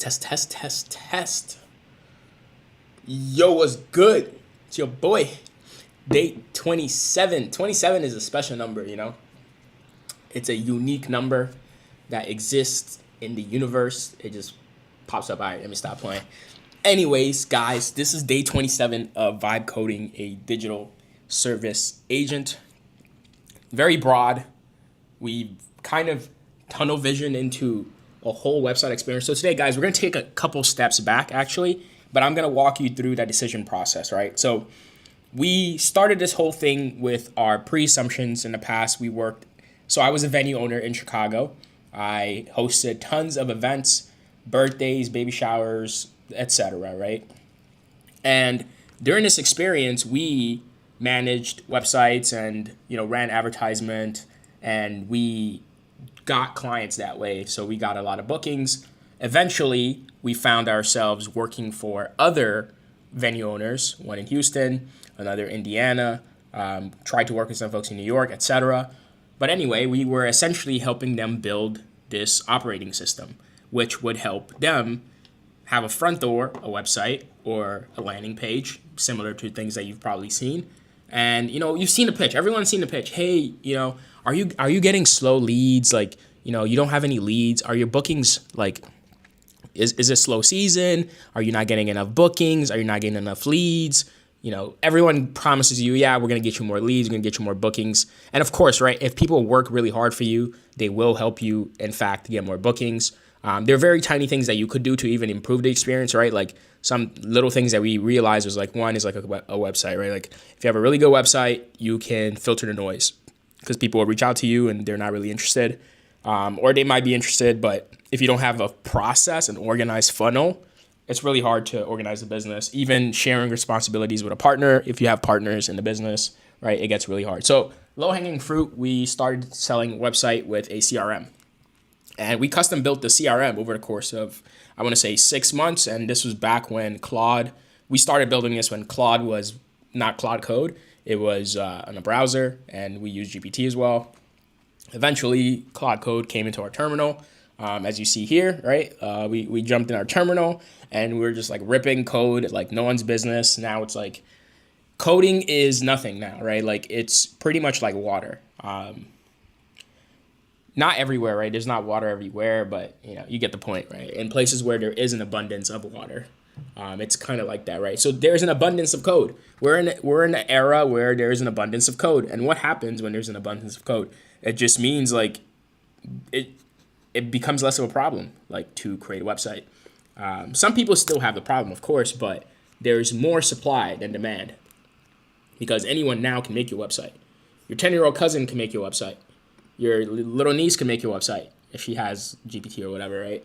Test. Yo, what's good? It's your boy. Day 27. 27 is a special number, you know? It's a unique number that exists in the universe. It just pops up. All right, let me stop playing. Anyways, guys, this is day 27 of Vibe Coding, a digital service agent. Very broad. We kind of tunnel vision into a whole website experience. So today, guys, we're going to take a couple steps back, actually, but I'm going to walk you through that decision process, right? So we started this whole thing with our pre-assumptions. In the past. So I was a venue owner in Chicago. I hosted tons of events, birthdays, baby showers, etc., right? And during this experience, we managed websites and, ran advertisement, and we got clients that way. So we got a lot of bookings. Eventually, we found ourselves working for other venue owners, one in Houston, another in Indiana, tried to work with some folks in New York, etc. But anyway, we were essentially helping them build this operating system, which would help them have a front door, a website, or a landing page, similar to things that you've probably seen. And, you've seen the pitch. Everyone's seen the pitch. Hey, are you getting slow leads? Like, you don't have any leads. Are your bookings like, is it slow season? Are you not getting enough bookings? Are you not getting enough leads? Everyone promises you, yeah, we're going to get you more leads. We're going to get you more bookings. And of course, right, if people work really hard for you, they will help you, in fact, get more bookings. There are very tiny things that you could do to even improve the experience, right? Like some little things that we realized was like, one is like a website, right? Like if you have a really good website, you can filter the noise because people will reach out to you and they're not really interested. Or they might be interested, but if you don't have a process, an organized funnel, it's really hard to organize a business. Even sharing responsibilities with a partner, if you have partners in the business, right, it gets really hard. So low-hanging fruit, we started selling website with a CRM. And we custom built the CRM over the course of, I want to say, 6 months. And this was back when we started building this when Claude was not Claude Code. It was on a browser, and we used GPT as well. Eventually, Claude Code came into our terminal. As you see here, right? We jumped in our terminal, and we were just like ripping code like no one's business. Now it's like coding is nothing now, right? Like it's pretty much like water. Not everywhere, right? There's not water everywhere, but you get the point, right? In places where there is an abundance of water, it's kind of like that, right? So there's an abundance of code. We're in an era where there is an abundance of code, and what happens when there's an abundance of code? It just means like it becomes less of a problem, like to create a website. Some people still have the problem, of course, but there's more supply than demand because anyone now can make your website. Your 10-year-old cousin can make your website. Your little niece can make your website if she has GPT or whatever, right?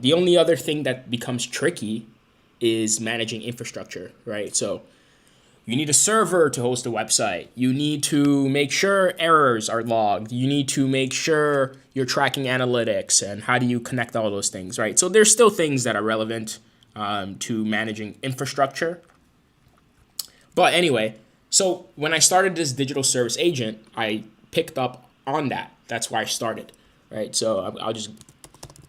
The only other thing that becomes tricky is managing infrastructure, right? So you need a server to host a website. You need to make sure errors are logged. You need to make sure you're tracking analytics and how do you connect all those things, right? So there's still things that are relevant to managing infrastructure. But anyway, so when I started this digital service agent, I picked up on that. That's why I started, right? So I'll just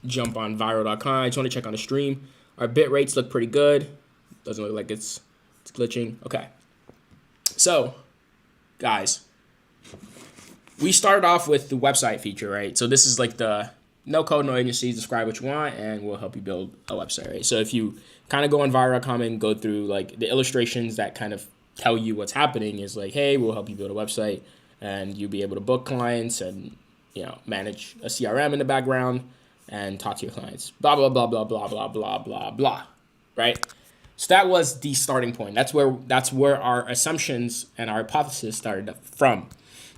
jump on viral.com. I just want to check on the stream. Our bit rates look pretty good. Doesn't look like it's glitching. Okay. So, guys, we started off with the website feature, right? So this is like the no code, no agency, describe what you want, and we'll help you build a website, right? So if you kind of go on viral.com and go through like the illustrations that kind of tell you what's happening is like, hey, we'll help you build a website, and you'll be able to book clients and, manage a CRM in the background and talk to your clients, blah, blah, blah, blah, blah, blah, blah, blah, blah, right? So that was the starting point. That's where our assumptions and our hypothesis started from.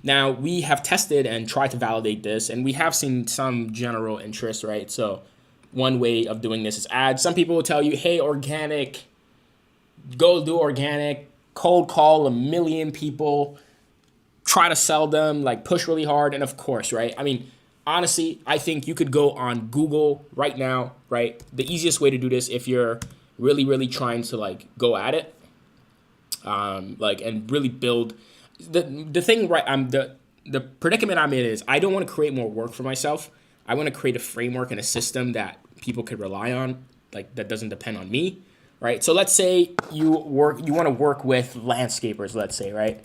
Now, we have tested and tried to validate this, and we have seen some general interest, right? So one way of doing this is ads. Some people will tell you, hey, organic, go do organic, cold call 1 million people, try to sell them, like push really hard. And of course, right? I mean, honestly, I think you could go on Google right now, right? The easiest way to do this if you're really, really trying to like go at it, and really build the thing, right? The predicament I'm in is I don't want to create more work for myself. I want to create a framework and a system that people could rely on, like that doesn't depend on me, right? So let's say you want to work with landscapers, let's say, right?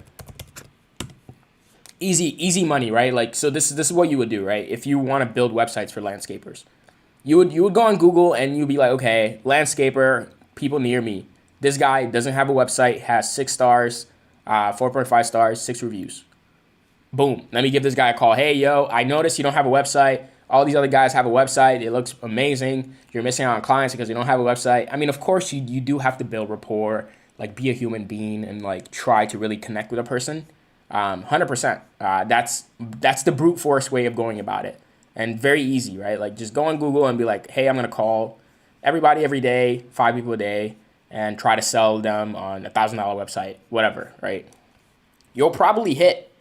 Easy money, right? Like, so this is what you would do, right? If you want to build websites for landscapers, you would go on Google and you'd be like, okay, landscaper, people near me. This guy doesn't have a website, has 6 stars, 4.5 stars, 6 reviews. Boom. Let me give this guy a call. Hey, yo, I noticed you don't have a website. All these other guys have a website. It looks amazing. You're missing out on clients because you don't have a website. I mean, of course, you do have to build rapport, like be a human being and like try to really connect with a person. 100%. That's the brute force way of going about it. And very easy, right? Like just go on Google and be like, hey, I'm going to call everybody every day, 5 people a day, and try to sell them on $1,000 website, whatever, right? You'll probably hit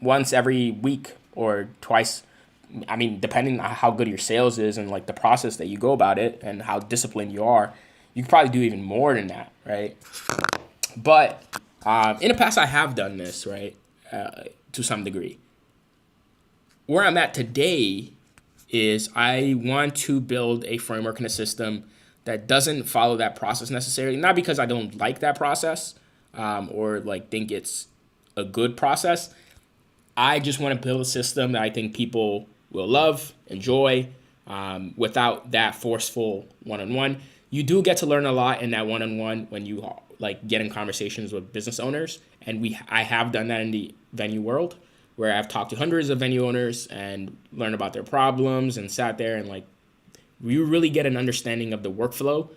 once every week or twice. I mean, depending on how good your sales is and like the process that you go about it and how disciplined you are, you could probably do even more than that, right? But in the past, I have done this, right, to some degree. Where I'm at today is I want to build a framework and a system that doesn't follow that process necessarily. Not because I don't like that process or like think it's a good process. I just want to build a system that I think people will love, enjoy, without that forceful one-on-one. You do get to learn a lot in that one-on-one when you like get in conversations with business owners, and I have done that in the venue world, where I've talked to hundreds of venue owners and learned about their problems and sat there and like you really get an understanding of the workflow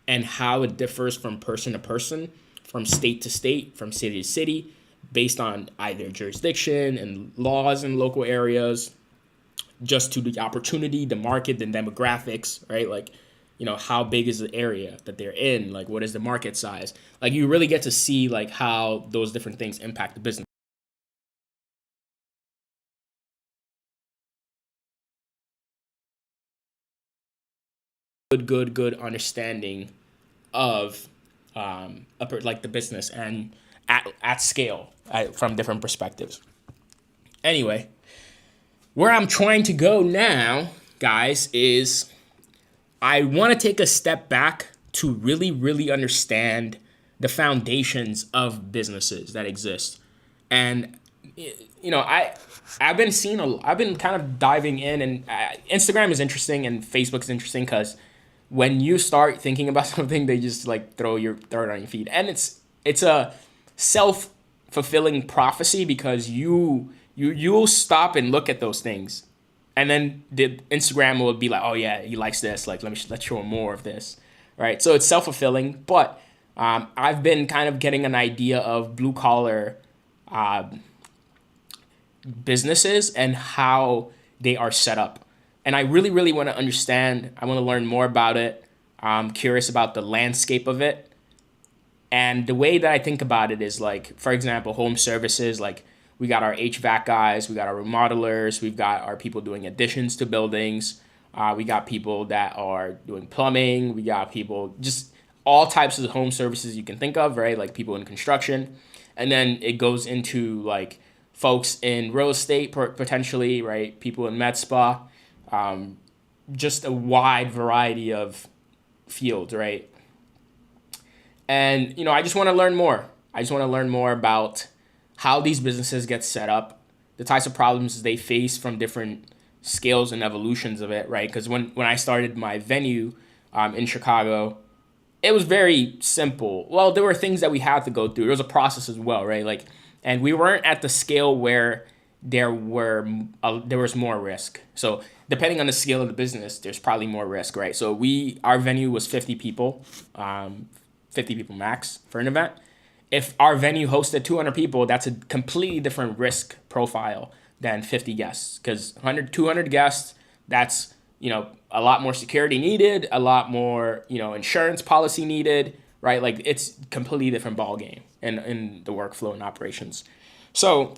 and how it differs from person to person, from state to state, from city to city, based on either jurisdiction and laws in local areas, just to the opportunity, the market, the demographics, right? Like, you know, how big is the area that they're in? Like, what is the market size? Like, you really get to see like how those different things impact the business. Good understanding of like the business and at scale from different perspectives. Anyway, where I'm trying to go now, guys, is I want to take a step back to really understand the foundations of businesses that exist. And you know, I've been kind of diving in, and Instagram is interesting and Facebook is interesting because when you start thinking about something, they just like throw it on your feed, and it's a self-fulfilling prophecy because you'll stop and look at those things, and then the Instagram will be like, oh yeah, he likes this, like let's show him more of this, right? So it's self-fulfilling, but I've been kind of getting an idea of blue collar businesses and how they are set up. And I really want to understand. I want to learn more about it. I'm curious about the landscape of it. And the way that I think about it is like, for example, home services. Like we got our HVAC guys, we got our remodelers, we've got our people doing additions to buildings. We got people that are doing plumbing. We got people, just all types of home services you can think of, right? Like people in construction. And then it goes into like folks in real estate potentially, right? People in med spa. Just a wide variety of fields, right? And, you know, I just want to learn more. I just want to learn more about how these businesses get set up, the types of problems they face from different scales and evolutions of it, right? Because when I started my venue in Chicago, it was very simple. Well, there were things that we had to go through. There was a process as well, right? Like, and we weren't at the scale where there was more risk. So depending on the scale of the business, there's probably more risk, right? So our venue was 50 people, 50 people max for an event. If our venue hosted 200 people, that's a completely different risk profile than 50 guests, because 200 guests, that's, you know, a lot more security needed, a lot more, you know, insurance policy needed, right? Like it's completely different ball game in the workflow and operations. So,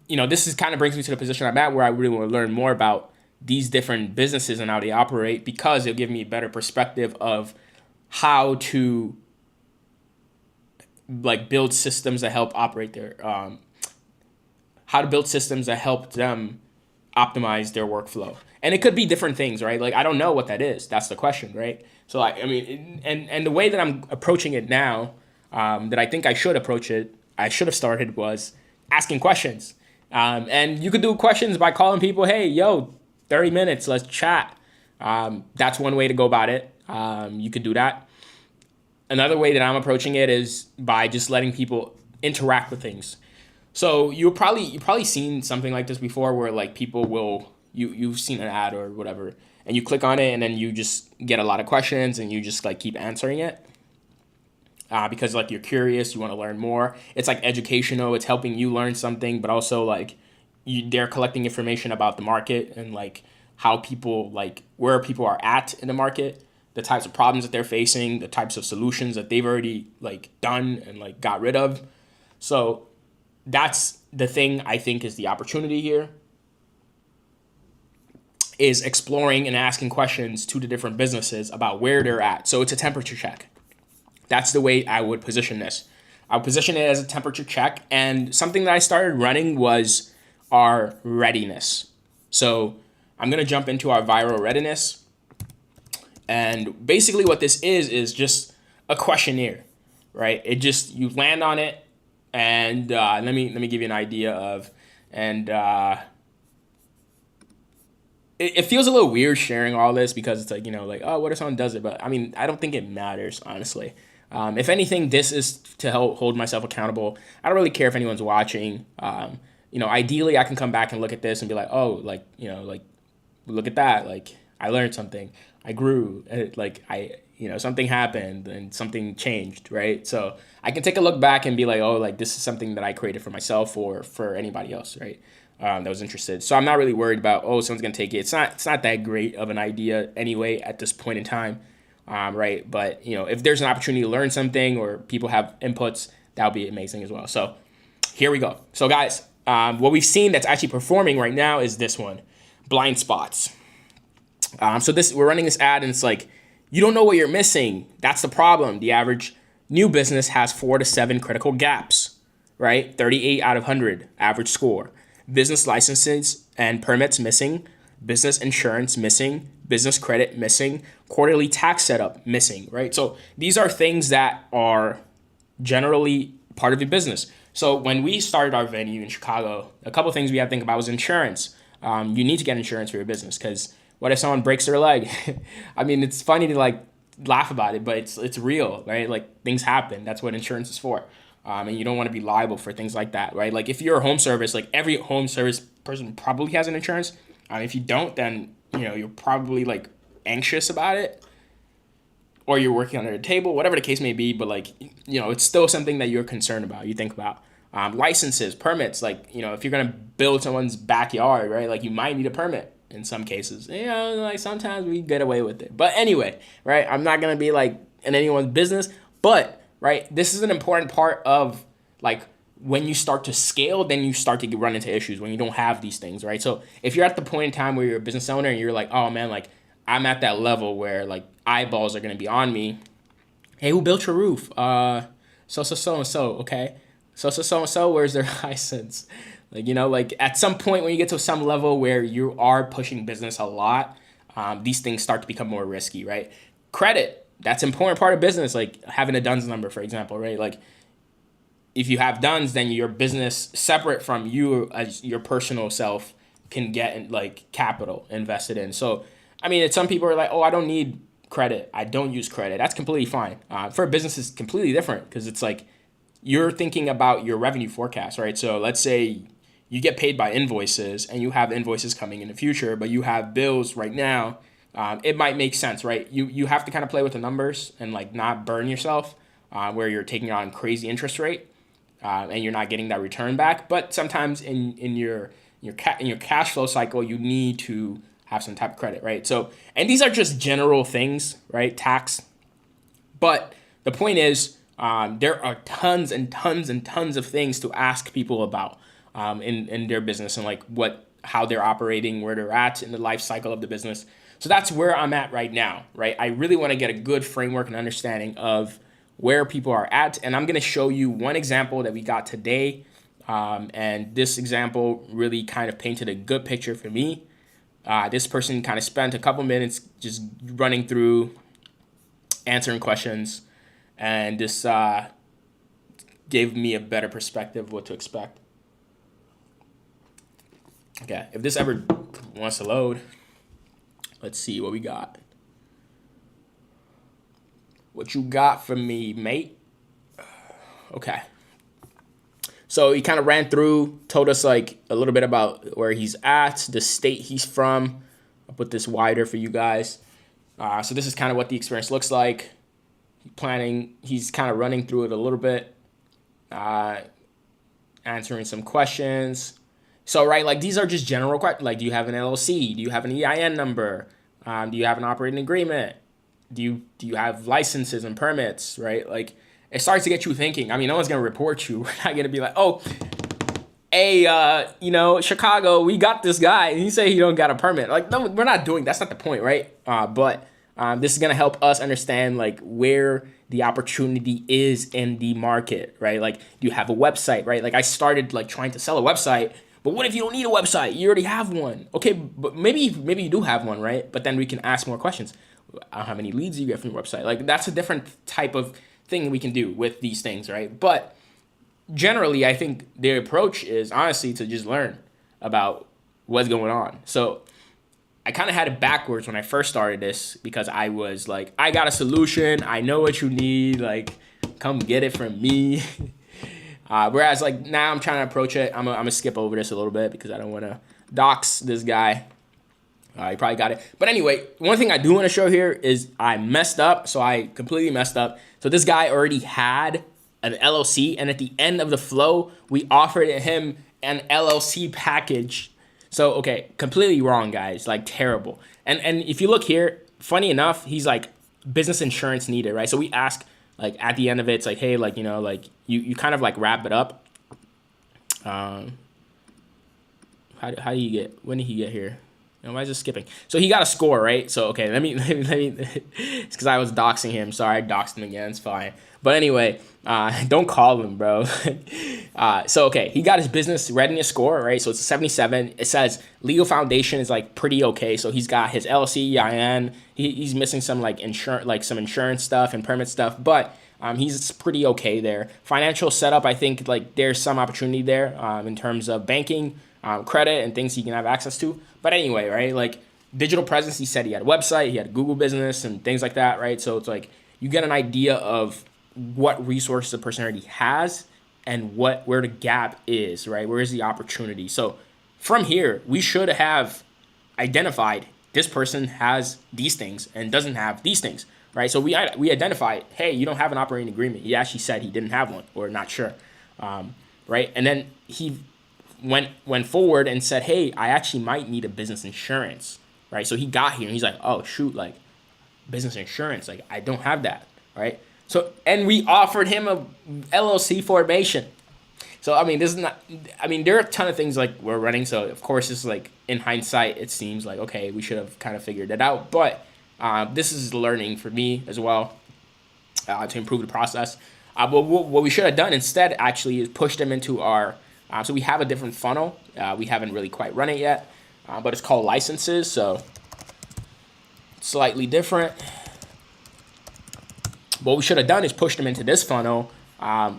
you know, this is kind of brings me to the position I'm at where I really want to learn more about these different businesses and how they operate, because it'll give me a better perspective of how to like build systems that help operate how to build systems that help them optimize their workflow. And it could be different things, right? Like, I don't know what that is. That's the question, right? So, I mean, and the way that I'm approaching it now, that I think I should approach it, I should have started, was asking questions. And you could do questions by calling people, hey, yo, 30 minutes, let's chat. That's one way to go about it. You could do that. Another way that I'm approaching it is by just letting people interact with things. So you've probably seen something like this before, where like people will, you've seen an ad or whatever, and you click on it, and then you just get a lot of questions, and you just like keep answering it, because like you're curious, you want to learn more. It's like educational. It's helping you learn something, but also like they're collecting information about the market and like how people, like where people are at in the market, the types of problems that they're facing, the types of solutions that they've already like done and like got rid of. So that's the thing I think is the opportunity here, is exploring and asking questions to the different businesses about where they're at. So it's a temperature check. That's the way I would position this. I would position it as a temperature check. And something that I started running was our readiness. So I'm going to jump into our viral readiness. And basically what this is just a questionnaire, right? It just, you land on it, and let me give you an idea of, and it feels a little weird sharing all this, because it's like, like, oh, what if someone does it? But I mean, I don't think it matters, honestly. If anything, this is to help hold myself accountable. I don't really care if anyone's watching. Ideally I can come back and look at this and be like, oh, like, like, look at that. Like, I learned something. I grew. Like, something happened and something changed, right? So I can take a look back and be like, oh, like, this is something that I created for myself or for anybody else, right? That was interested. So I'm not really worried about, oh, someone's gonna take it. It's not that great of an idea anyway at this point in time, right? But if there's an opportunity to learn something or people have inputs, that would be amazing as well. So here we go. So guys, what we've seen that's actually performing right now is this one, blind spots. So we're running this ad, and it's like, you don't know what you're missing. That's the problem. The average new business has 4 to 7 critical gaps, right? 38 out of 100 average score. Business licenses and permits missing, business insurance missing, business credit missing, quarterly tax setup missing, right? So these are things that are generally part of your business. So when we started our venue in Chicago, a couple of things we had to think about was insurance. You need to get insurance for your business, because what if someone breaks their leg? I mean, it's funny to like laugh about it, but it's real, right? Like, things happen. That's what insurance is for. And you don't want to be liable for things like that, right? Like, if you're a home service, like every home service person probably has an insurance. If you don't, then, you're probably like anxious about it, or you're working under the table, whatever the case may be. But like, it's still something that you're concerned about. You think about licenses, permits, like, if you're going to build someone's backyard, right? Like, you might need a permit. In some cases, like sometimes we get away with it. But anyway, right? I'm not going to be like in anyone's business, but right, this is an important part of like when you start to scale, then you start to run into issues when you don't have these things, right? So if you're at the point in time where you're a business owner and you're like, oh man, like I'm at that level where like eyeballs are going to be on me. Hey, who built your roof? So, okay. So, where's their license? Like, like at some point when you get to some level where you are pushing business a lot, these things start to become more risky, right? Credit, that's an important part of business, like having a DUNS number, for example, right? Like, if you have DUNS, then your business, separate from you as your personal self, can get like capital invested in. So, I mean, some people are like, oh, I don't need credit. I don't use credit. That's completely fine. For a business, it's completely different, because it's like you're thinking about your revenue forecast, right? So let's say you get paid by invoices and you have invoices coming in the future, but you have bills right now. It might make sense, right? You have to kind of play with the numbers and like not burn yourself, where you're taking on crazy interest rate, and you're not getting that return back. But sometimes in your cash flow cycle, you need to have some type of credit, right? So, and these are just general things, right? Tax. But the point is, there are tons and tons and tons of things to ask people about in their business, and like how they're operating, where they're at in the life cycle of the business. So that's where I'm at right now, right? I really want to get a good framework and understanding of where people are at. And I'm going to show you one example that we got today And this example really kind of painted a good picture for me. This person kind of spent a couple minutes just running through, answering questions, and this gave me a better perspective of what to expect. Okay, if this ever wants to load, let's see what we got. What you got for me, mate? Okay. So he kind of ran through, told us like a little bit about where he's at, the state he's from. I'll put this wider for you guys. So this is kind of what the experience looks like. He's kind of running through it a little bit, answering some questions. So, right, like these are just general questions. Like, do you have an LLC? Do you have an EIN number? Do you have an operating agreement? Do you have licenses and permits, right? Like, it starts to get you thinking. I mean, no one's going to report you. We're not going to be like, oh, hey, Chicago, we got this guy, and he say he don't got a permit. Like, no, we're not doing, that's not the point, right? But this is going to help us understand, like, where the opportunity is in the market, right? Like, do you have a website, right? Like, I started, like, trying to sell a website, but what if you don't need a website? You already have one. Okay, but maybe you do have one, right? But then we can ask more questions. How many leads do you get from your website? Like, that's a different type of thing we can do with these things, right? But generally, I think the approach is honestly to just learn about what's going on. So I kind of had it backwards when I first started this because I was like, I got a solution. I know what you need. Like, come get it from me. Whereas like now I'm trying to approach it. I'm gonna skip over this a little bit because I don't want to dox this guy. You probably got it. But anyway, one thing I do want to show here is I messed up. So I completely messed up. So this guy already had an LLC. And at the end of the flow, we offered him an LLC package. So, okay, completely wrong, guys. Like, terrible. And if you look here, funny enough, he's like, business insurance needed, right? So we ask, like, at the end of it, it's like, hey, like, you know, like, you kind of, like, wrap it up. How do you get, when did he get here? Why is it skipping? So he got a score, right? So, okay, let me it's because I was doxing him. Sorry, I doxed him again. It's fine. But anyway, don't call him, bro. So, okay, he got his business readiness score, right? So it's a 77. It says legal foundation is, like, pretty okay. So he's got his LLC, EIN. He's missing some, like, insurance stuff and permit stuff. But he's pretty okay there. Financial setup, I think, like, there's some opportunity there in terms of banking, credit, and things he can have access to. But anyway, right, like, digital presence, he said he had a website, he had a Google business, and things like that, right? So it's like you get an idea of what resources the person already has and where the gap is, right? Where is the opportunity? So from here, we should have identified this person has these things and doesn't have these things, right? So we identified, hey, you don't have an operating agreement. He actually said he didn't have one or not sure, right? And then he went forward and said, hey, I actually might need a business insurance, right? So he got here and he's like, oh, shoot, like, business insurance, like, I don't have that, right? So, and we offered him a LLC formation. So, I mean, this is not, I mean, there are a ton of things, like, we're running. So, of course, it's like, in hindsight, it seems like, okay, we should have kind of figured it out. But this is learning for me as well to improve the process. But what we should have done instead, actually, is push them into our, so we have a different funnel. We haven't really quite run it yet, but it's called licenses. So, slightly different. What we should have done is push them into this funnel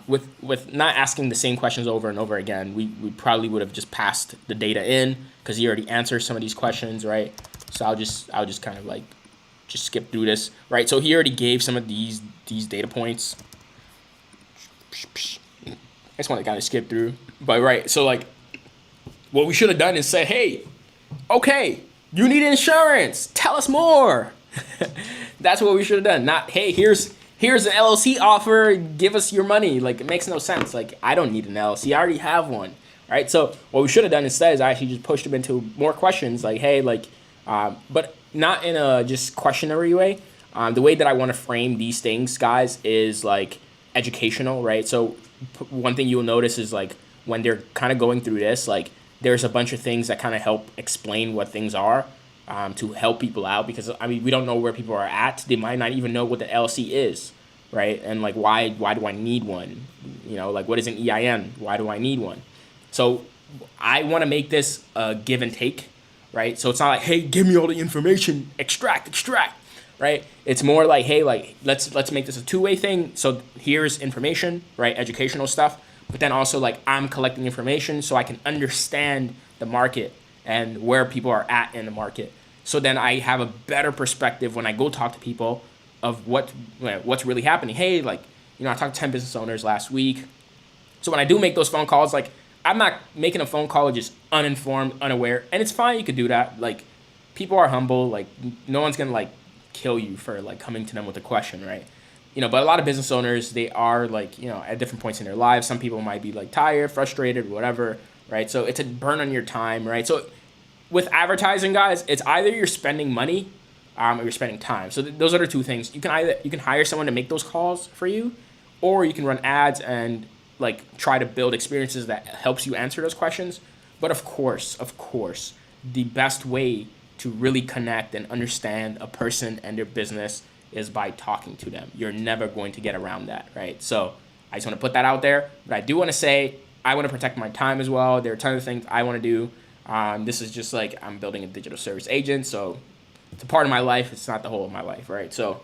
with not asking the same questions over and over again. We probably would have just passed the data in because he already answered some of these questions, right? So I'll just kind of like just skip through this, right? So he already gave some of these data points. I just want to kind of skip through, but right. So like, what we should have done is say, hey, okay, you need insurance. Tell us more. That's what we should have done. Not, hey, here's an LLC offer. Give us your money. Like, it makes no sense. Like, I don't need an LLC. I already have one. Right. So what we should have done instead is actually just pushed them into more questions. Like, hey, like, but not in a just questionary way. The way that I want to frame these things, guys, is like educational. Right. So one thing you'll notice is like when they're kind of going through this, like there's a bunch of things that kind of help explain what things are. To help people out, because I mean we don't know where people are at. They might not even know what the LLC is, right? And like why do I need one? You know, like what is an EIN? Why do I need one? So I want to make this a give and take, right? So it's not like, hey, give me all the information, extract, right? It's more like, hey, like let's make this a two-way thing. So here's information, right? Educational stuff, but then also like I'm collecting information so I can understand the market and where people are at in the market. So then I have a better perspective when I go talk to people of what's really happening. Hey, like, I talked to 10 business owners last week. So when I do make those phone calls, like, I'm not making a phone call just uninformed, unaware. And it's fine, you could do that. Like, people are humble. Like, no one's going to, like, kill you for, like, coming to them with a question, right? But a lot of business owners, they are, like, at different points in their lives. Some people might be, like, tired, frustrated, whatever, right? So it's a burn on your time, right? So with advertising, guys, it's either you're spending money or you're spending time. So those are the two things. You can hire someone to make those calls for you, or you can run ads and like try to build experiences that helps you answer those questions. But of course, the best way to really connect and understand a person and their business is by talking to them. You're never going to get around that, right? So I just want to put that out there. But I do want to say I want to protect my time as well. There are a ton of things I want to do. This is just like I'm building a digital service agent, so it's a part of my life. It's not the whole of my life, right? So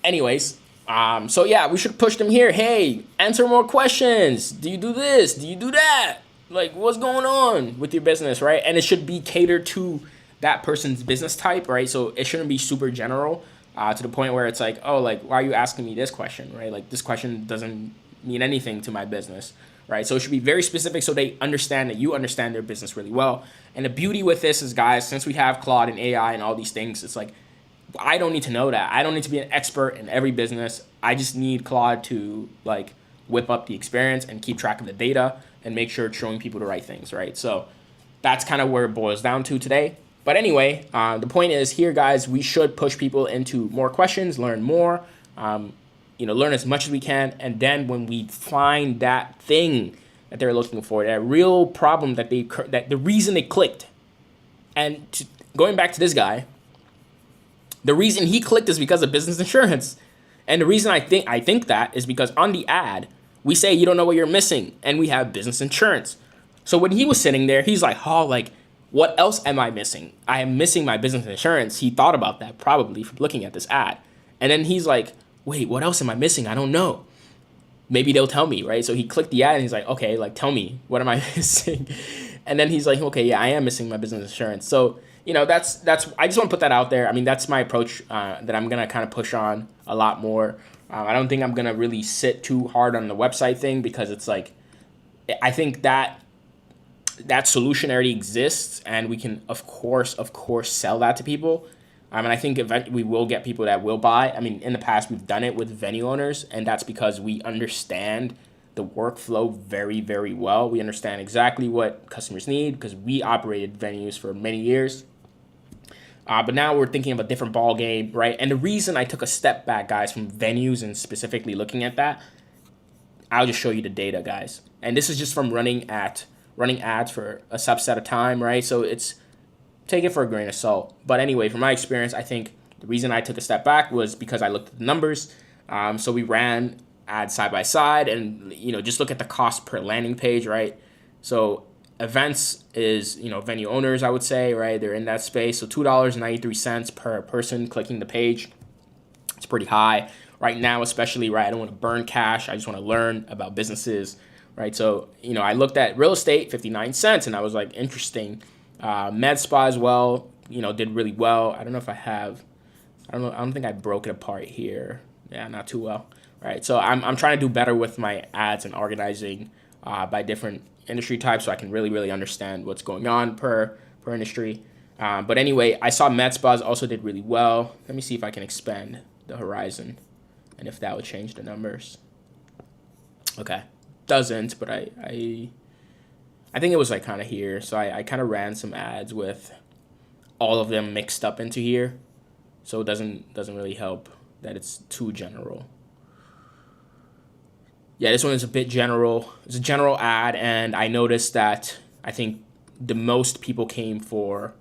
anyways, so yeah, we should push them here. Hey, answer more questions. Do you do this? Do you do that? Like, what's going on with your business, right? And it should be catered to that person's business type, right? So it shouldn't be super general to the point where it's like, oh, like, why are you asking me this question, right? Like, this question doesn't mean anything to my business, right? So it should be very specific so they understand that you understand their business really well. And the beauty with this is, guys, since we have Claude and AI and all these things, it's like, I don't need to know that. I don't need to be an expert in every business. I just need Claude to like whip up the experience and keep track of the data and make sure it's showing people the right things, right? So that's kind of where it boils down to today. But anyway, the point is here, guys, we should push people into more questions, learn more, learn as much as we can. And then when we find that thing that they're looking for, that real problem that the reason they clicked, and going back to this guy, the reason he clicked is because of business insurance. And the reason I think that is because on the ad, we say you don't know what you're missing, and we have business insurance. So when he was sitting there, he's like, oh, like, what else am I missing? I am missing my business insurance. He thought about that probably from looking at this ad. And then he's like, wait, what else am I missing? I don't know. Maybe they'll tell me, right? So he clicked the ad and he's like, okay, like, tell me, what am I missing? And then he's like, okay, yeah, I am missing my business insurance. So that's I just want to put that out there. I mean, that's my approach that I'm going to kind of push on a lot more. I don't think I'm going to really sit too hard on the website thing because it's like, I think that solution already exists and we can, of course, sell that to people. And I think eventually we will get people that will buy. I mean, in the past, we've done it with venue owners, and that's because we understand the workflow very, very well. We understand exactly what customers need because we operated venues for many years. But now we're thinking of a different ball game, right? And the reason I took a step back, guys, from venues and specifically looking at that, I'll just show you the data, guys. And this is just from running ads for a subset of time, right? So take it for a grain of salt. But anyway, from my experience, I think the reason I took a step back was because I looked at the numbers. So we ran ads side by side and, just look at the cost per landing page, right? So events is, venue owners, I would say, right? They're in that space. So $2.93 per person clicking the page. It's pretty high right now, especially, right? I don't want to burn cash. I just want to learn about businesses, right? So, I looked at real estate, 59 cents, and I was like, interesting. Med spa as well, did really well. I don't know if I don't think I broke it apart here. Yeah, not too well. Right. So I'm trying to do better with my ads and organizing by different industry types so I can really, really understand what's going on per industry. But anyway, I saw med spas also did really well. Let me see if I can expand the horizon and if that would change the numbers. Okay. Doesn't, but I think it was like kind of here. So I kind of ran some ads with all of them mixed up into here. So it doesn't really help that it's too general. Yeah, this one is a bit general. It's a general ad, and I noticed that I think the most people came for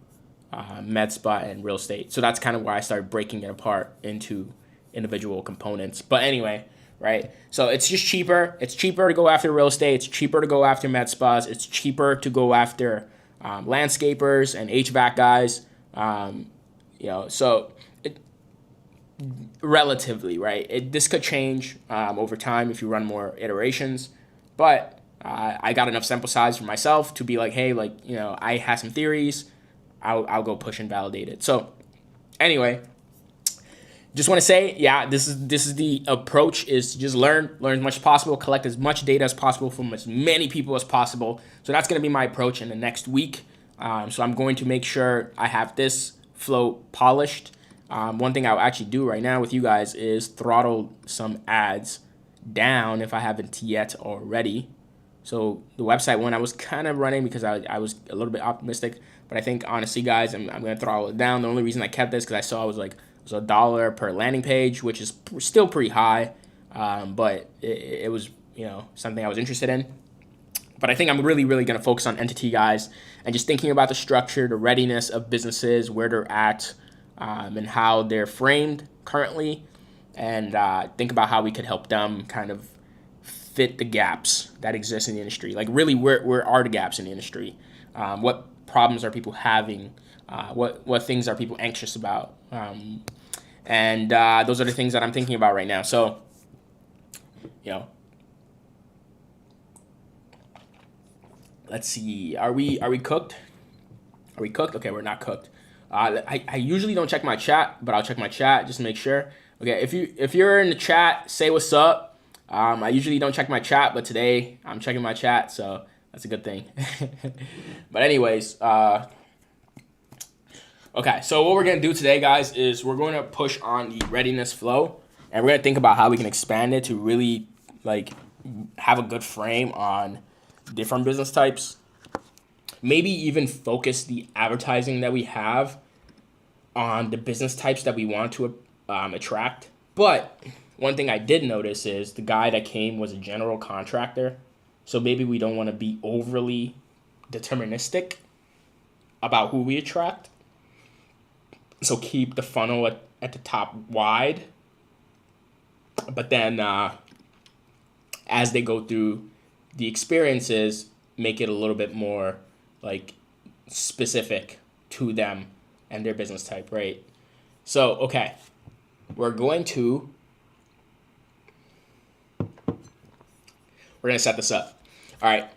med spa and real estate. So that's kind of why I started breaking it apart into individual components. But anyway, right? So it's just cheaper. It's cheaper to go after real estate. It's cheaper to go after med spas. It's cheaper to go after landscapers and HVAC guys. So relatively, right? This could change over time if you run more iterations, but I got enough sample size for myself to be like, hey, I have some theories. I'll go push and validate it. So anyway, just want to say, yeah, this is the approach, is to just learn as much as possible, collect as much data as possible from as many people as possible. So that's going to be my approach in the next week. So I'm going to make sure I have this flow polished. One thing I'll actually do right now with you guys is throttle some ads down if I haven't yet already. So the website one I was kind of running because I was a little bit optimistic, but I think honestly, guys, I'm going to throttle it down. The only reason I kept this because I saw it was $1 per landing page, which is still pretty high, but it was something I was interested in. But I think I'm really going to focus on entity guys and just thinking about the structure, the readiness of businesses, where they're at, and how they're framed currently, and think about how we could help them kind of fit the gaps that exist in the industry. Like really, where are the gaps in the industry? What problems are people having? What things are people anxious about? And those are the things that I'm thinking about right now. So, let's see. Are we cooked? Are we cooked? Okay, we're not cooked. I usually don't check my chat, but I'll check my chat just to make sure. Okay, if you're in the chat, say what's up. I usually don't check my chat, but today I'm checking my chat, so that's a good thing. But anyways, okay, so what we're going to do today, guys, is we're going to push on the readiness flow, and we're going to think about how we can expand it to really have a good frame on different business types. Maybe even focus the advertising that we have on the business types that we want to attract. But one thing I did notice is the guy that came was a general contractor. So maybe we don't want to be overly deterministic about who we attract. So keep the funnel at the top wide. But then as they go through the experiences, make it a little bit more specific to them and their business type, right? So, okay, we're going to set this up. All right.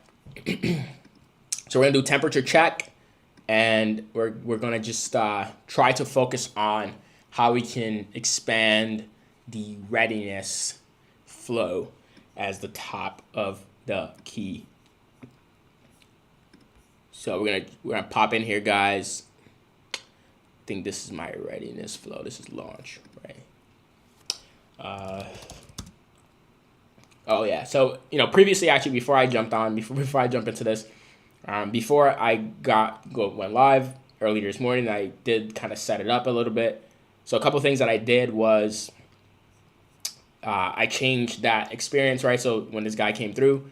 So we're going to do temperature check, and we're going to just try to focus on how we can expand the readiness flow as the top of the key. So we're gonna pop in here, guys. I think this is my readiness flow. This is launch, right? Oh yeah. So previously, actually, before I jump into this, before I went live earlier this morning, I did kind of set it up a little bit. So a couple things that I did was I changed that experience, right? So when this guy came through,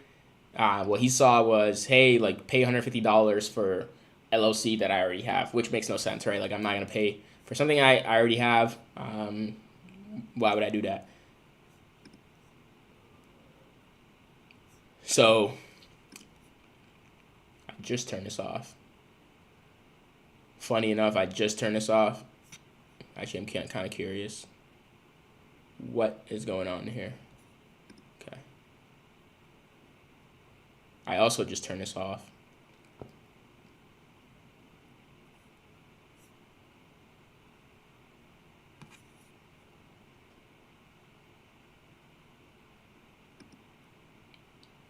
what he saw was, hey, pay $150 for LOC that I already have, which makes no sense, right? I'm not going to pay for something I already have. Why would I do that? So I just turned this off. Funny enough, I just turned this off. Actually, I'm kind of curious what is going on here. Okay. I also just turned this off.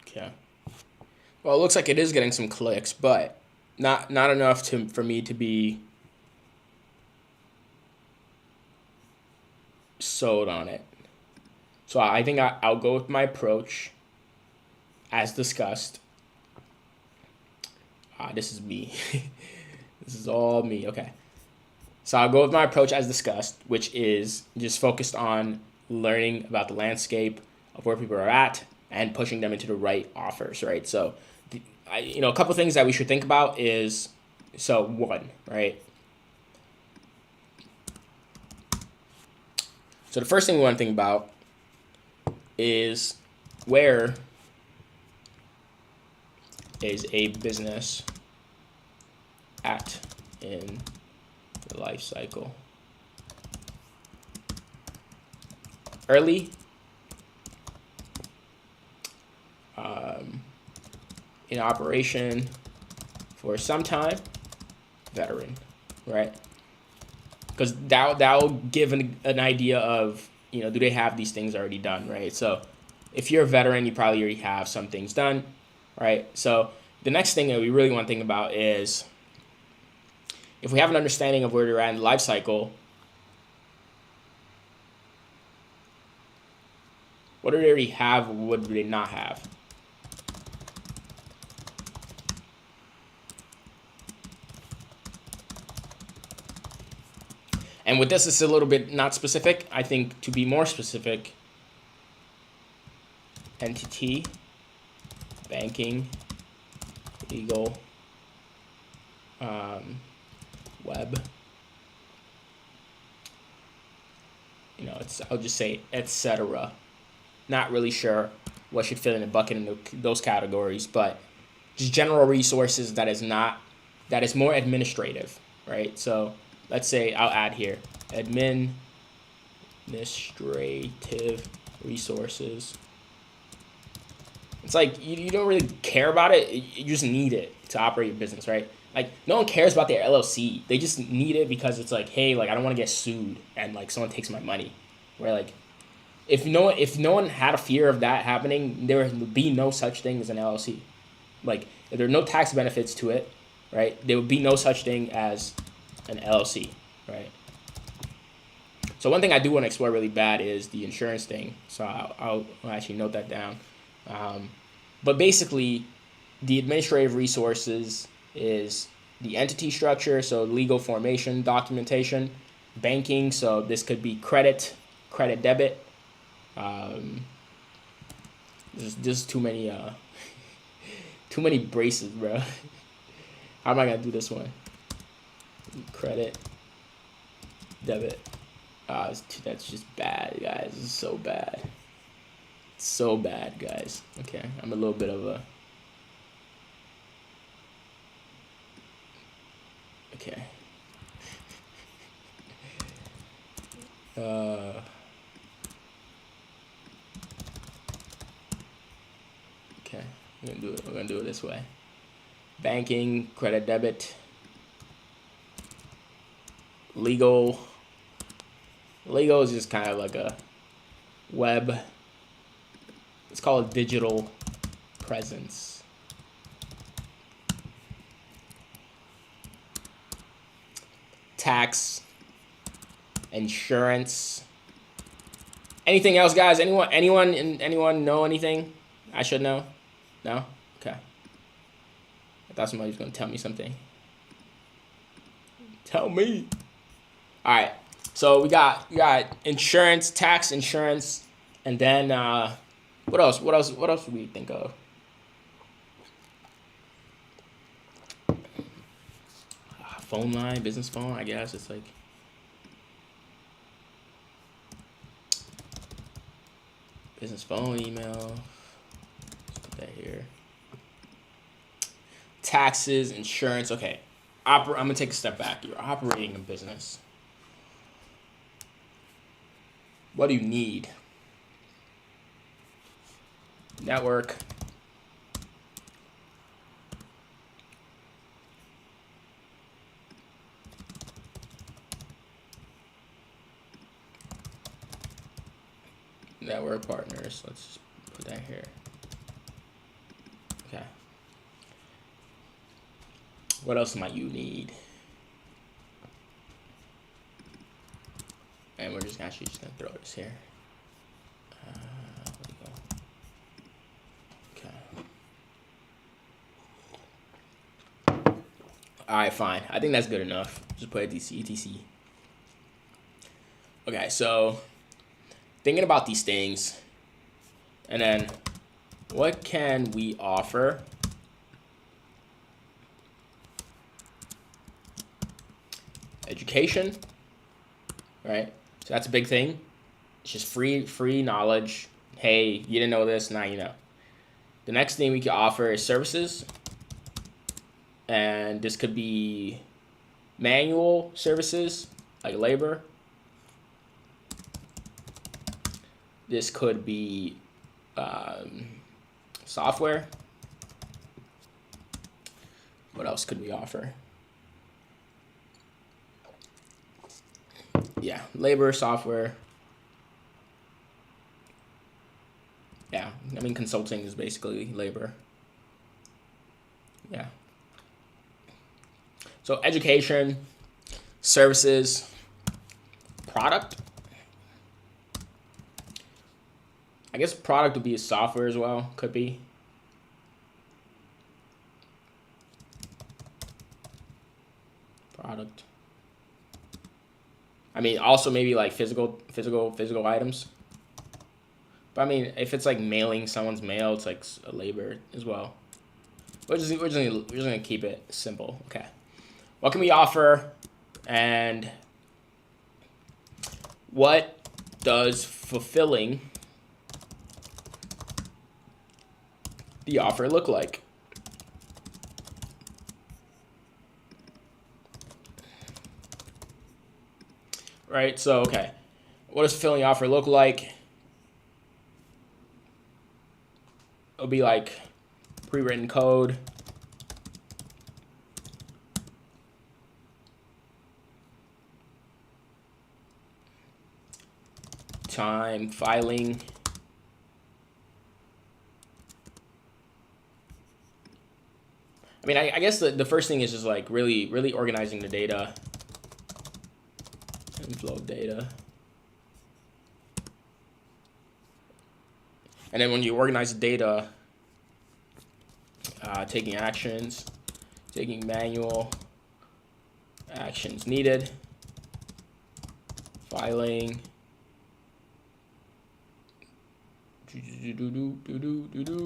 Okay. Well, it looks like it is getting some clicks, but not enough for me to be sold on it. So I think I'll go with my approach as discussed. This is me. This is all me. Okay. So I'll go with my approach as discussed, which is just focused on learning about the landscape of where people are at and pushing them into the right offers, right? So, a couple things that we should think about is, so one, right? So the first thing we want to think about is where is a business at in the life cycle? Early, in operation for some time, veteran, right? Because that'll give an idea of, do they have these things already done, right? So if you're a veteran, you probably already have some things done, right? So the next thing that we really want to think about is, if we have an understanding of where they're at in the life cycle, what do they already have, what do they not have? And with this, it's a little bit not specific. I think to be more specific, entity, banking, legal, web, I'll just say etc. Not really sure what should fit in a bucket in those categories, but just general resources that is more administrative, right? So let's say I'll add here administrative resources. It's like you don't really care about it. You just need it to operate your business, right? Like, no one cares about their LLC. They just need it because it's like, hey, like, I don't want to get sued and like someone takes my money, right? Like, if no one had a fear of that happening, there would be no such thing as an LLC. Like, if there are no tax benefits to it, right, there would be no such thing as an LLC, right? So one thing I do want to explore really bad is the insurance thing. So I'll actually note that down. But basically, the administrative resources is the entity structure, so legal formation, documentation, banking, so this could be credit debit. There's too many braces, bro. How am I gonna do this one? Credit, debit. That's just bad, guys. This is so bad. It's so bad, guys. Okay, I'm a little bit of a... Okay. Okay, we're gonna do it this way. Banking, credit, debit, legal. Legal is just kind of like a web. It's called digital presence. Tax, insurance. Anything else, guys? Anyone know anything I should know? No? Okay. I thought somebody was gonna tell me something. Tell me. All right. So we got insurance, tax, insurance, and then what else? What else would we think of? Phone line, business phone. I guess it's like business phone, email. Let's put that here. Taxes, insurance. Okay, I'm gonna take a step back. You're operating a business. What do you need? Network. Network partners. Let's just put that here. Okay. What else might you need? And we're just actually just gonna throw this here. Where'd it go? Okay. All right, fine. I think that's good enough. Just put etc. Okay, so thinking about these things, and then what can we offer? Education, right? So that's a big thing. It's just free knowledge, Hey, you didn't know this, now you know. The next thing we can offer is services. And this could be manual services, like labor. This could be software. What else could we offer? Yeah, labor, software. Yeah, I mean, consulting is basically labor. Yeah. So education, services, product. I guess product would be software as well. Could be. Product. I mean, also maybe like physical items. But I mean, if it's like mailing someone's mail, it's like a labor as well. We're just gonna keep it simple. Okay. What can we offer, and what does fulfilling the offer look like? Right. So okay, what does fulfilling the offer look like? It'll be like pre-written code. Time, filing. I mean, I guess the first thing is just like really organizing the data. Inflow of data. And then when you organize the data, taking actions, taking manual actions needed, filing,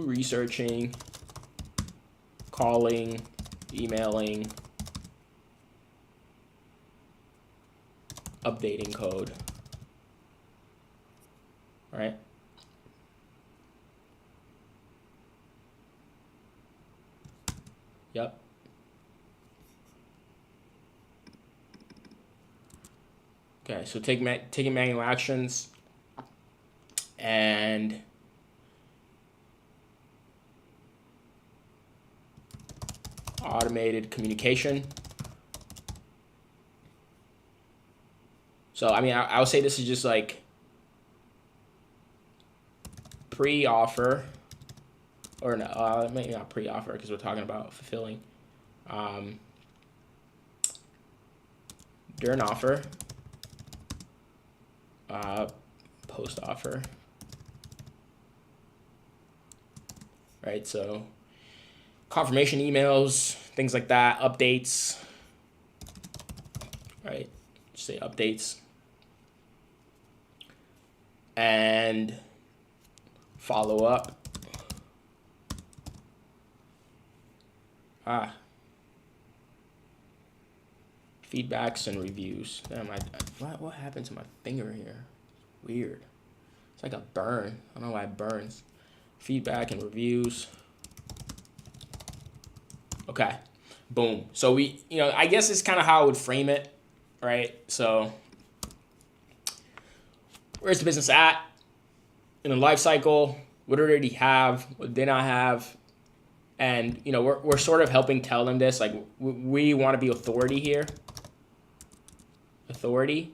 researching, calling, emailing, updating code, right? Yep. Okay, so taking manual actions and automated communication. So, I mean, I would say this is just like pre-offer, or no, maybe not pre-offer because we're talking about fulfilling. During offer, post-offer, right? So, confirmation emails, things like that, updates, right? Just say updates. And follow up. Feedbacks and reviews. Damn, what happened to my finger here? Weird. It's like a burn. I don't know why it burns. Feedback and reviews. Okay. Boom. So we, I guess it's kind of how I would frame it, right? So where's the business at in the life cycle? What do they already have? What they not have? And, we're sort of helping tell them this. Like, we want to be authority here. Authority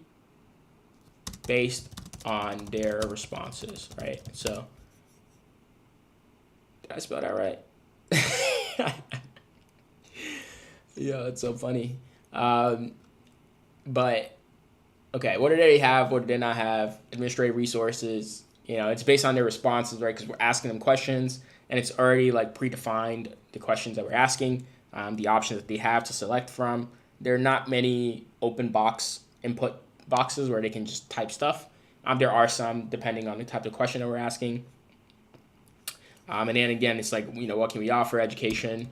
based on their responses, right? So, did I spell that right? Yeah, it's so funny. But, okay, what do they have? What do they not have? Administrative resources. It's based on their responses, right? Because we're asking them questions, and it's already like predefined the questions that we're asking, the options that they have to select from. There are not many open box input boxes where they can just type stuff. There are some depending on the type of question that we're asking. And then again, it's like, what can we offer? Education,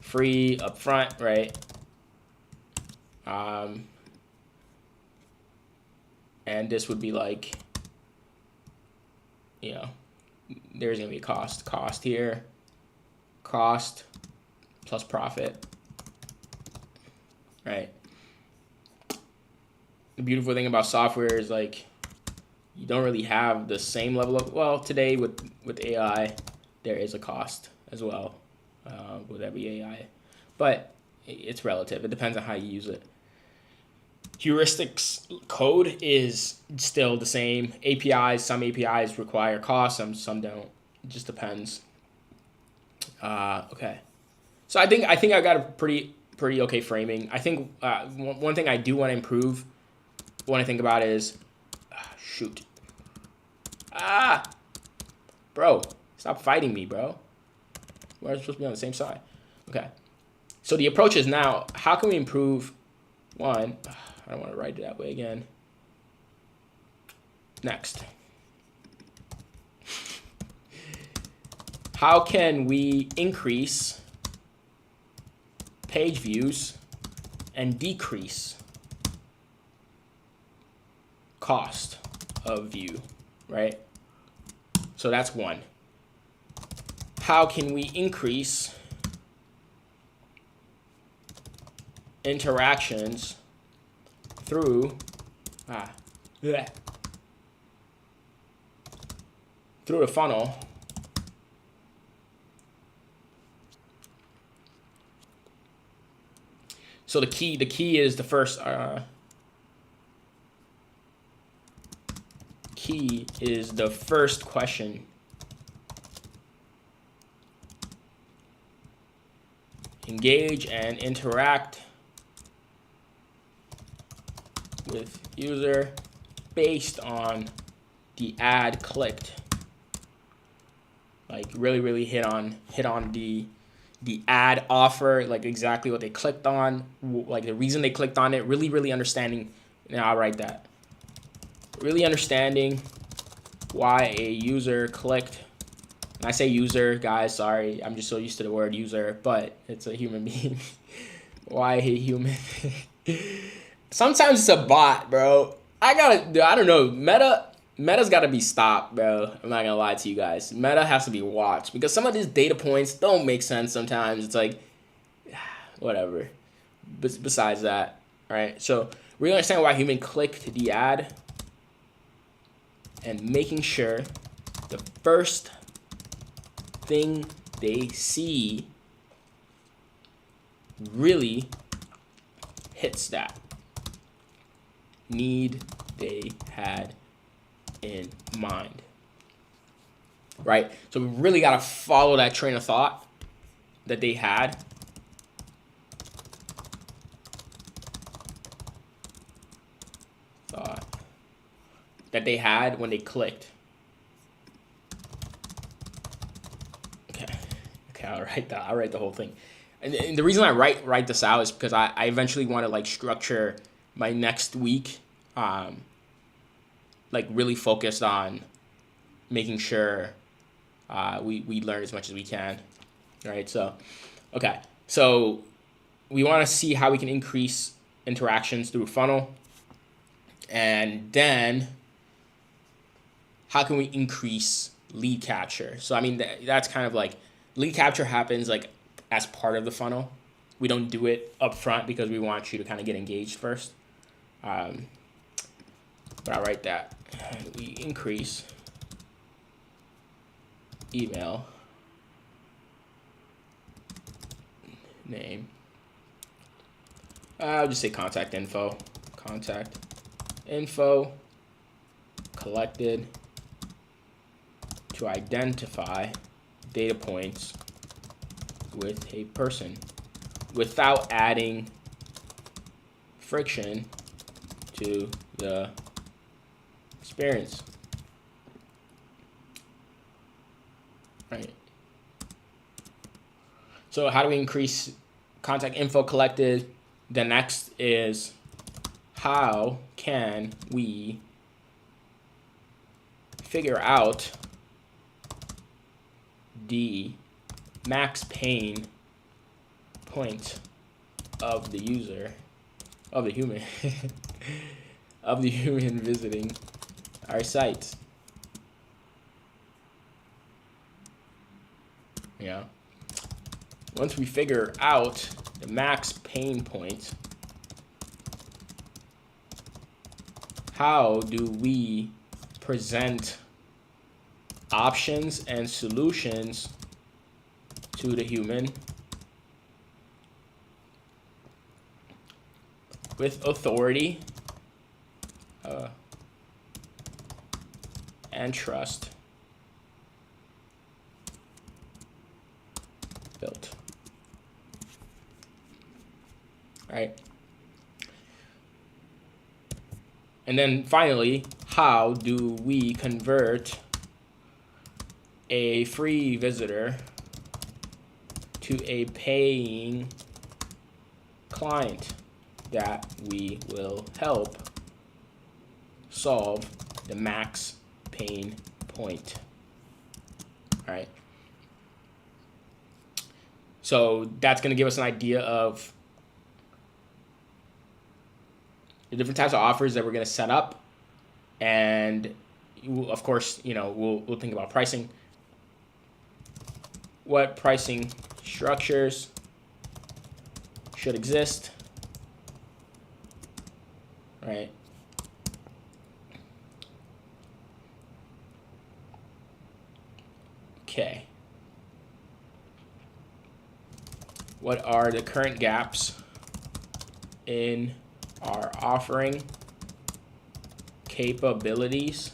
free, upfront, right? And this would be like, there's going to be a cost. Cost here, cost plus profit, right? The beautiful thing about software is like you don't really have the same level of, well, today with AI, there is a cost as well with every AI, but it's relative. It depends on how you use it. Heuristics code is still the same. APIs, some APIs require cost, some don't. It just depends. Okay, so I think I got a pretty okay framing. I think one thing I do want to improve when I think about it is, shoot, bro, stop fighting me, bro. We're supposed to be on the same side. Okay, so the approach is now, how can we improve? One, I don't want to write it that way again. Next. How can we increase page views and decrease cost of view, right? So that's one. How can we increase interactions through through the funnel so the key is the first key is the first question. Engage and interact with user based on the ad clicked. Like really hit on the ad offer, like exactly what they clicked on, like the reason they clicked on it, really understanding. Now I'll write that. Really understanding why a user clicked. And I say user, guys, sorry, I'm just so used to the word user, but it's a human being. Why a human? Sometimes it's a bot, bro. I don't know. Meta's gotta be stopped, bro. I'm not gonna lie to you guys. Meta has to be watched because some of these data points don't make sense sometimes. It's like, whatever. Besides that, right? So we understand why human clicked the ad and making sure the first thing they see really hits that need they had in mind, right? So we really got to follow that train of thought that they had. That they had when they clicked. Okay, I'll write the whole thing. And the reason I write this out is because I eventually want to like structure my next week, like really focused on making sure we learn as much as we can, right? So, okay, so we want to see how we can increase interactions through a funnel, and then how can we increase lead capture? So I mean that's kind of like lead capture happens like as part of the funnel. We don't do it up front because we want you to kind of get engaged first. But I'll write that. We increase email name. I'll just say contact info collected to identify data points with a person without adding friction to the experience. Right. So how do we increase contact info collected? The next is how can we figure out the max pain point of the user, of the human, of the human visiting our site. you know, once we figure out the max pain point, how do we present options and solutions to the human with authority and trust built. Right? And then finally, how do we convert a free visitor to a paying client that we will help solve the max pain point? All right. So that's going to give us an idea of the different types of offers that we're going to set up, and of course, you know, we'll think about pricing. What pricing structures should exist, right? Okay. What are the current gaps in our offering capabilities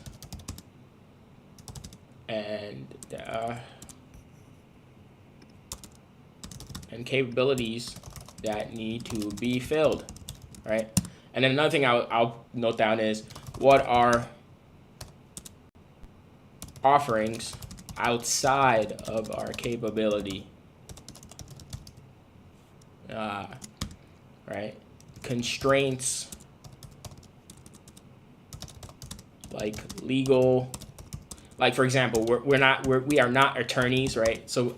and capabilities that need to be filled, right? And then another thing I'll note down is what are offerings outside of our capability, right? Constraints like legal, like for example, we are not attorneys, right? So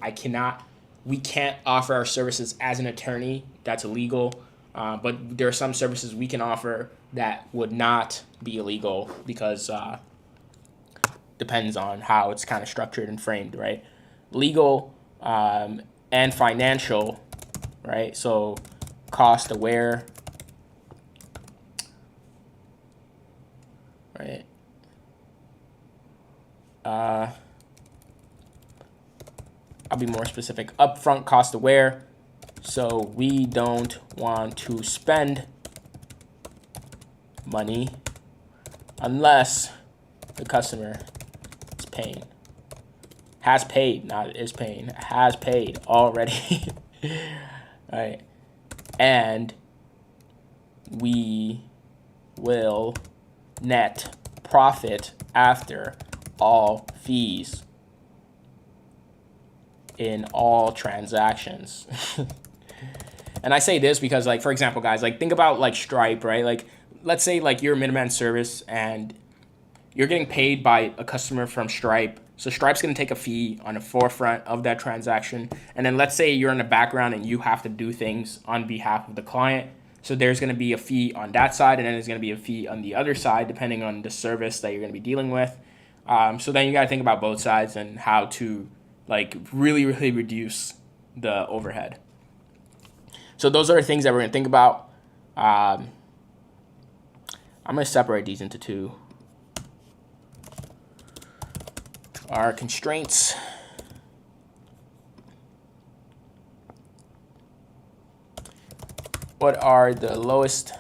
we can't offer our services as an attorney. That's illegal. But there are some services we can offer that would not be illegal because depends on how it's kind of structured and framed, right? Legal and financial, right? So cost aware, right? I'll be more specific. Upfront cost aware. So we don't want to spend money unless the customer is paying. Has paid, not is paying. Has paid already. Right. And we will net profit after all fees in all transactions. And I say this because, like, for example, guys, like, think about like Stripe, right? Like, let's say like you're a middleman service and you're getting paid by a customer from Stripe. So Stripe's going to take a fee on the forefront of that transaction. And then let's say you're in the background and you have to do things on behalf of the client. So there's going to be a fee on that side, and then there's going to be a fee on the other side, depending on the service that you're going to be dealing with. So then you got to think about both sides and how to like really, really reduce the overhead. So those are the things that we're going to think about. I'm going to separate these into two. Our constraints. What are the lowest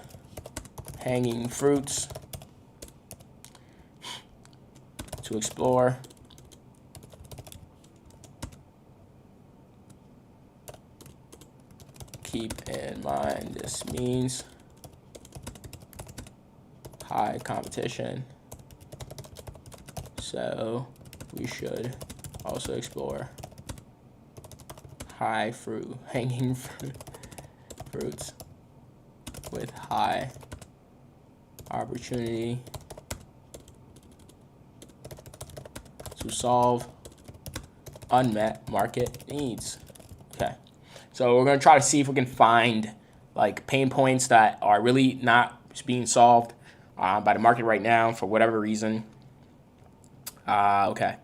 hanging fruits to explore? Keep in mind this means high competition, so we should also explore hanging fruits with high opportunity to solve unmet market needs. Okay. So we're going to try to see if we can find like pain points that are really not being solved by the market right now for whatever reason. Okay.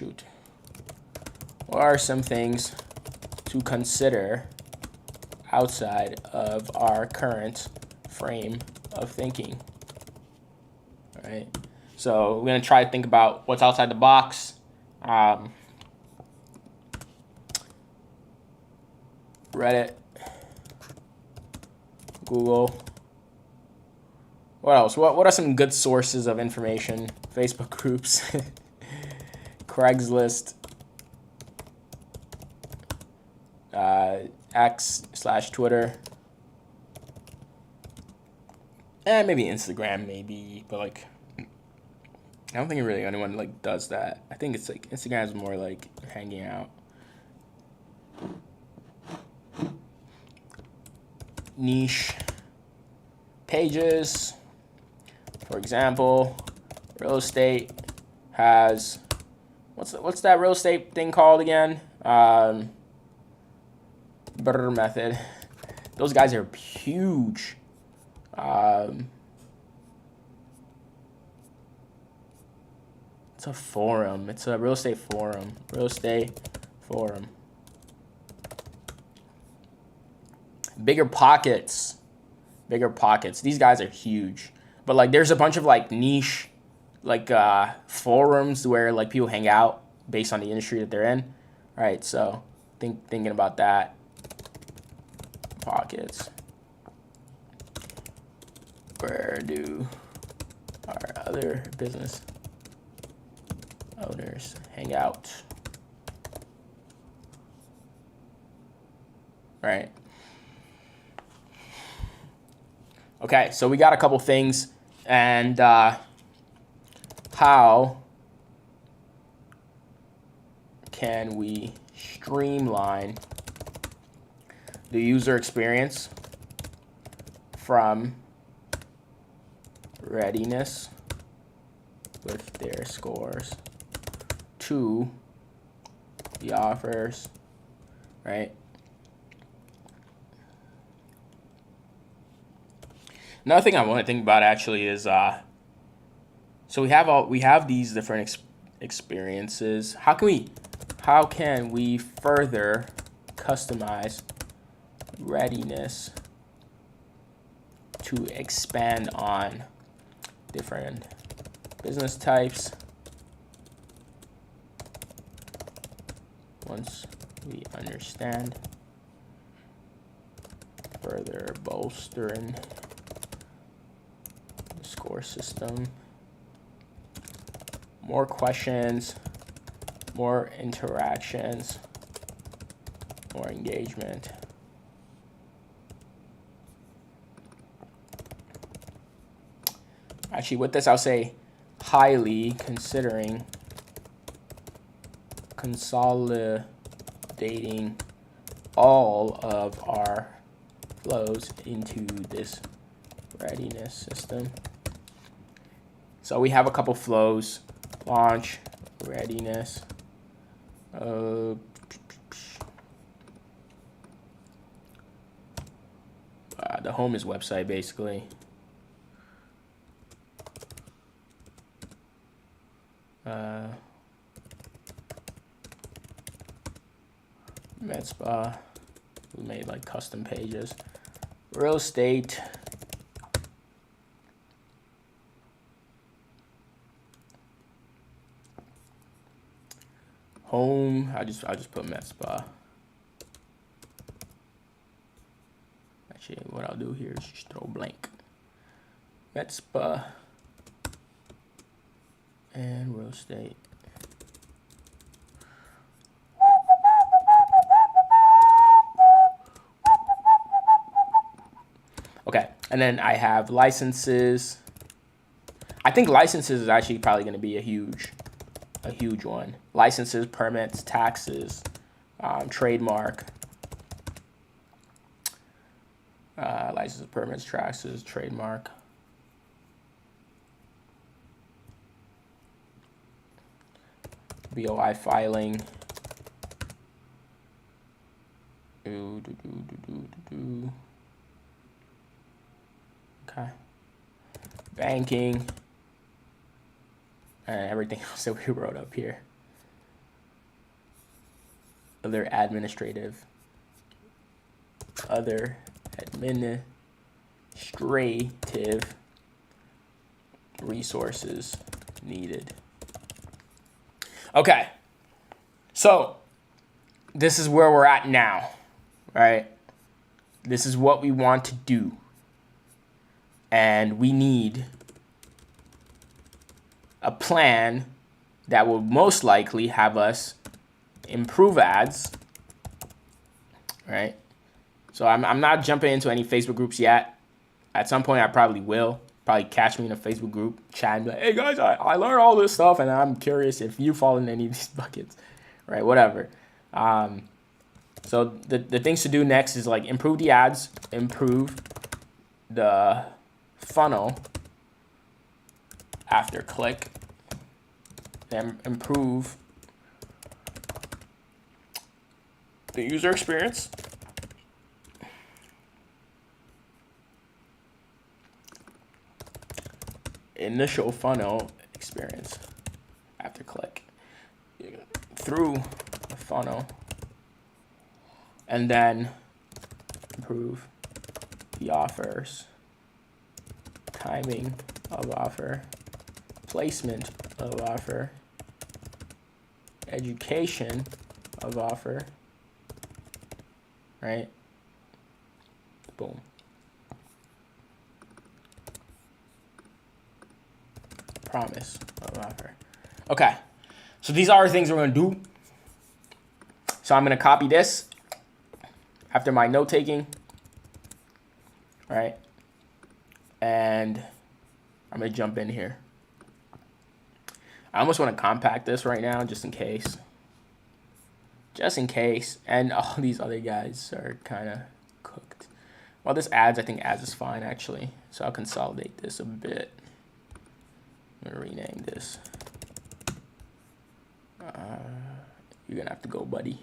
shoot. What are some things to consider outside of our current frame of thinking? All right. So we're gonna try to think about what's outside the box. Reddit, Google. What else? What are some good sources of information? Facebook groups, Craigslist, X/Twitter, and maybe Instagram, maybe, but like, I don't think really anyone like does that. I think it's like Instagram is more like hanging out. Niche pages, for example, real estate has what's that real estate thing called again? Better method. Those guys are huge. It's a forum. It's a real estate forum. Real estate forum. Bigger Pockets. Bigger Pockets. These guys are huge. But like there's a bunch of like niche like forums where like people hang out based on the industry that they're in. All right, so thinking about that. Pockets. Where do our other business owners hang out? Right. Okay, so we got a couple things, and how can we streamline the user experience from readiness with their scores to the offers, right? Another thing I want to think about actually is so we have these different experiences. How can we further customize readiness to expand on different business types once we understand, further bolstering the score system, more questions, more interactions, more engagement. Actually, with this, I'll say highly considering consolidating all of our flows into this readiness system. So we have a couple flows: launch, readiness. The home is website basically. Med spa. We made like custom pages. Real estate. Home. I'll just put med spa. Actually, what I'll do here is just throw blank. Med spa and real estate. Okay, and then I have licenses. I think licenses is actually probably going to be a huge one. Licenses, permits, taxes, trademark. Licenses, permits, taxes, trademark. BOI filing. Okay. Banking. And everything else that we wrote up here. other administrative resources needed. Okay, so this is where we're at now, right? This is what we want to do. And we need a plan that will most likely have us improve ads, right? So I'm not jumping into any Facebook groups yet. At some point, I probably will. Probably catch me in a Facebook group chat and be like, hey guys, I learned all this stuff and I'm curious if you fall in any of these buckets, right? Whatever. So the things to do next is like improve the ads, improve the funnel after click, then improve the user experience, initial funnel experience after click, through the funnel, and then improve the offers, timing of offer, placement of offer, education of offer, right? Boom. Promise of offer. Okay, so these are things we're gonna do. So I'm gonna copy this after my note taking, right? And I'm gonna jump in here. I almost want to compact this right now just in case. Just in case. And all these other guys are kind of cooked. Well, this ads, I think ads is fine actually. So I'll consolidate this a bit. I'm gonna rename this. You're gonna have to go, buddy.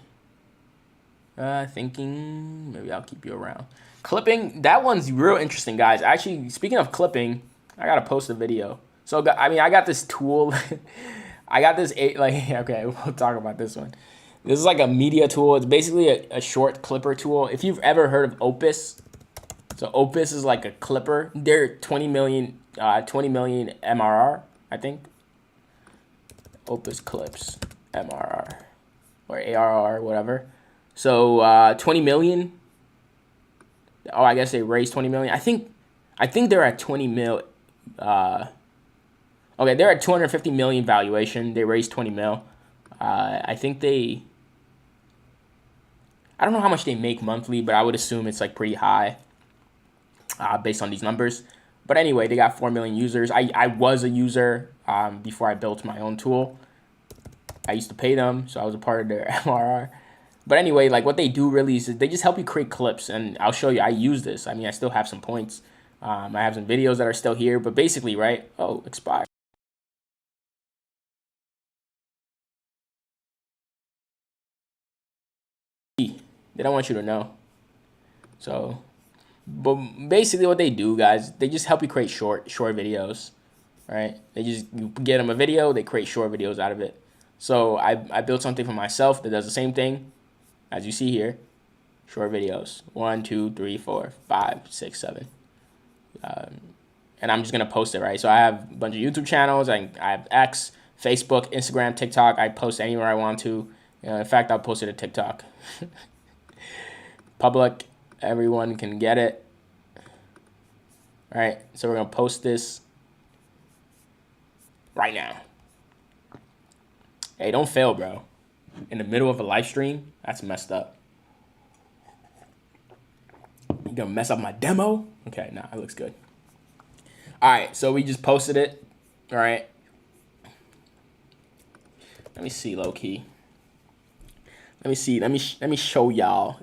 Thinking maybe I'll keep you around. Clipping, that one's real interesting, guys. Actually, speaking of clipping, I gotta post a video. So I mean, I got this tool. I got this okay, we'll talk about this one. This is like a media tool. It's basically a short clipper tool. If you've ever heard of Opus, so Opus is like a clipper. They're 20 million MRR, I think. Opus clips MRR or ARR, whatever. So 20 million. Oh, I guess they raised 20 million. I think they're at 20 mil. Okay, they're at 250 million valuation. They raised 20 mil. I think I don't know how much they make monthly, but I would assume it's like pretty high based on these numbers. But anyway, they got 4 million users. I was a user before I built my own tool. I used to pay them, so I was a part of their MRR. But anyway, like what they do really is they just help you create clips, and I'll show you. I use this. I mean, I still have some points. I have some videos that are still here, but basically, right? Oh, expired. They don't want you to know. So, but basically what they do, guys, they just help you create short videos, right? You get them a video, they create short videos out of it. So I built something for myself that does the same thing as you see here. Short videos, 1, 2, 3, 4, 5, 6, 7. And I'm just gonna post it, right? So I have a bunch of YouTube channels. I have X, Facebook, Instagram, TikTok. I post anywhere I want to. In fact, I'll post it to TikTok. Public, everyone can get it. All right, so we're gonna post this right now. Hey, don't fail, bro. In the middle of a live stream, that's messed up. You gonna mess up my demo? Okay, nah, it looks good. All right, so we just posted it. All right. Let me see, low key. Let me see. Let me show y'all.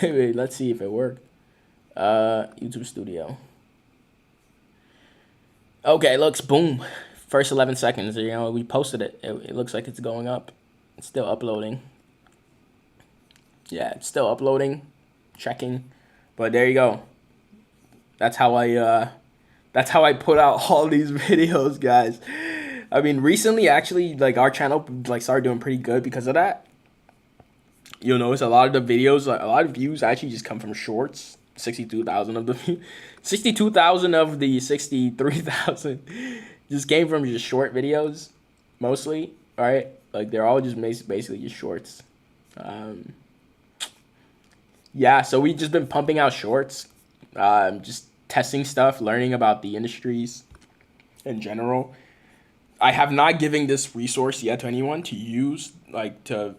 Wait, let's see if it worked. YouTube Studio. Okay, looks boom. First 11 seconds. You know, we posted it. It looks like it's going up. It's still uploading. Yeah, it's still uploading. Checking. But there you go. That's how I put out all these videos, guys. I mean, recently, actually, like, our channel, like, started doing pretty good because of that. you'll notice a lot of the videos, like a lot of views actually just come from shorts. 62,000 of the 63,000 just came from just short videos, mostly. All right, like they're all just basically just shorts. Yeah, so we just been pumping out shorts, just testing stuff, learning about the industries in general. I have not given this resource yet to anyone to use, like to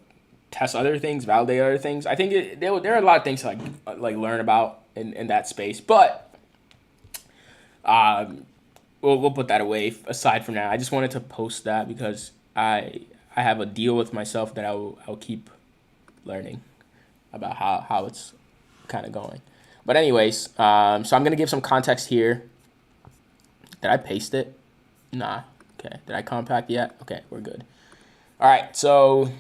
test other things, validate other things. I think there are a lot of things to like learn about in that space, but we'll put that away aside from that. I just wanted to post that because I have a deal with myself that I'll keep learning about how it's kind of going. But anyways, so I'm gonna give some context here. Did I paste it? Nah. Okay. Did I compact yet? Okay, we're good. All right. So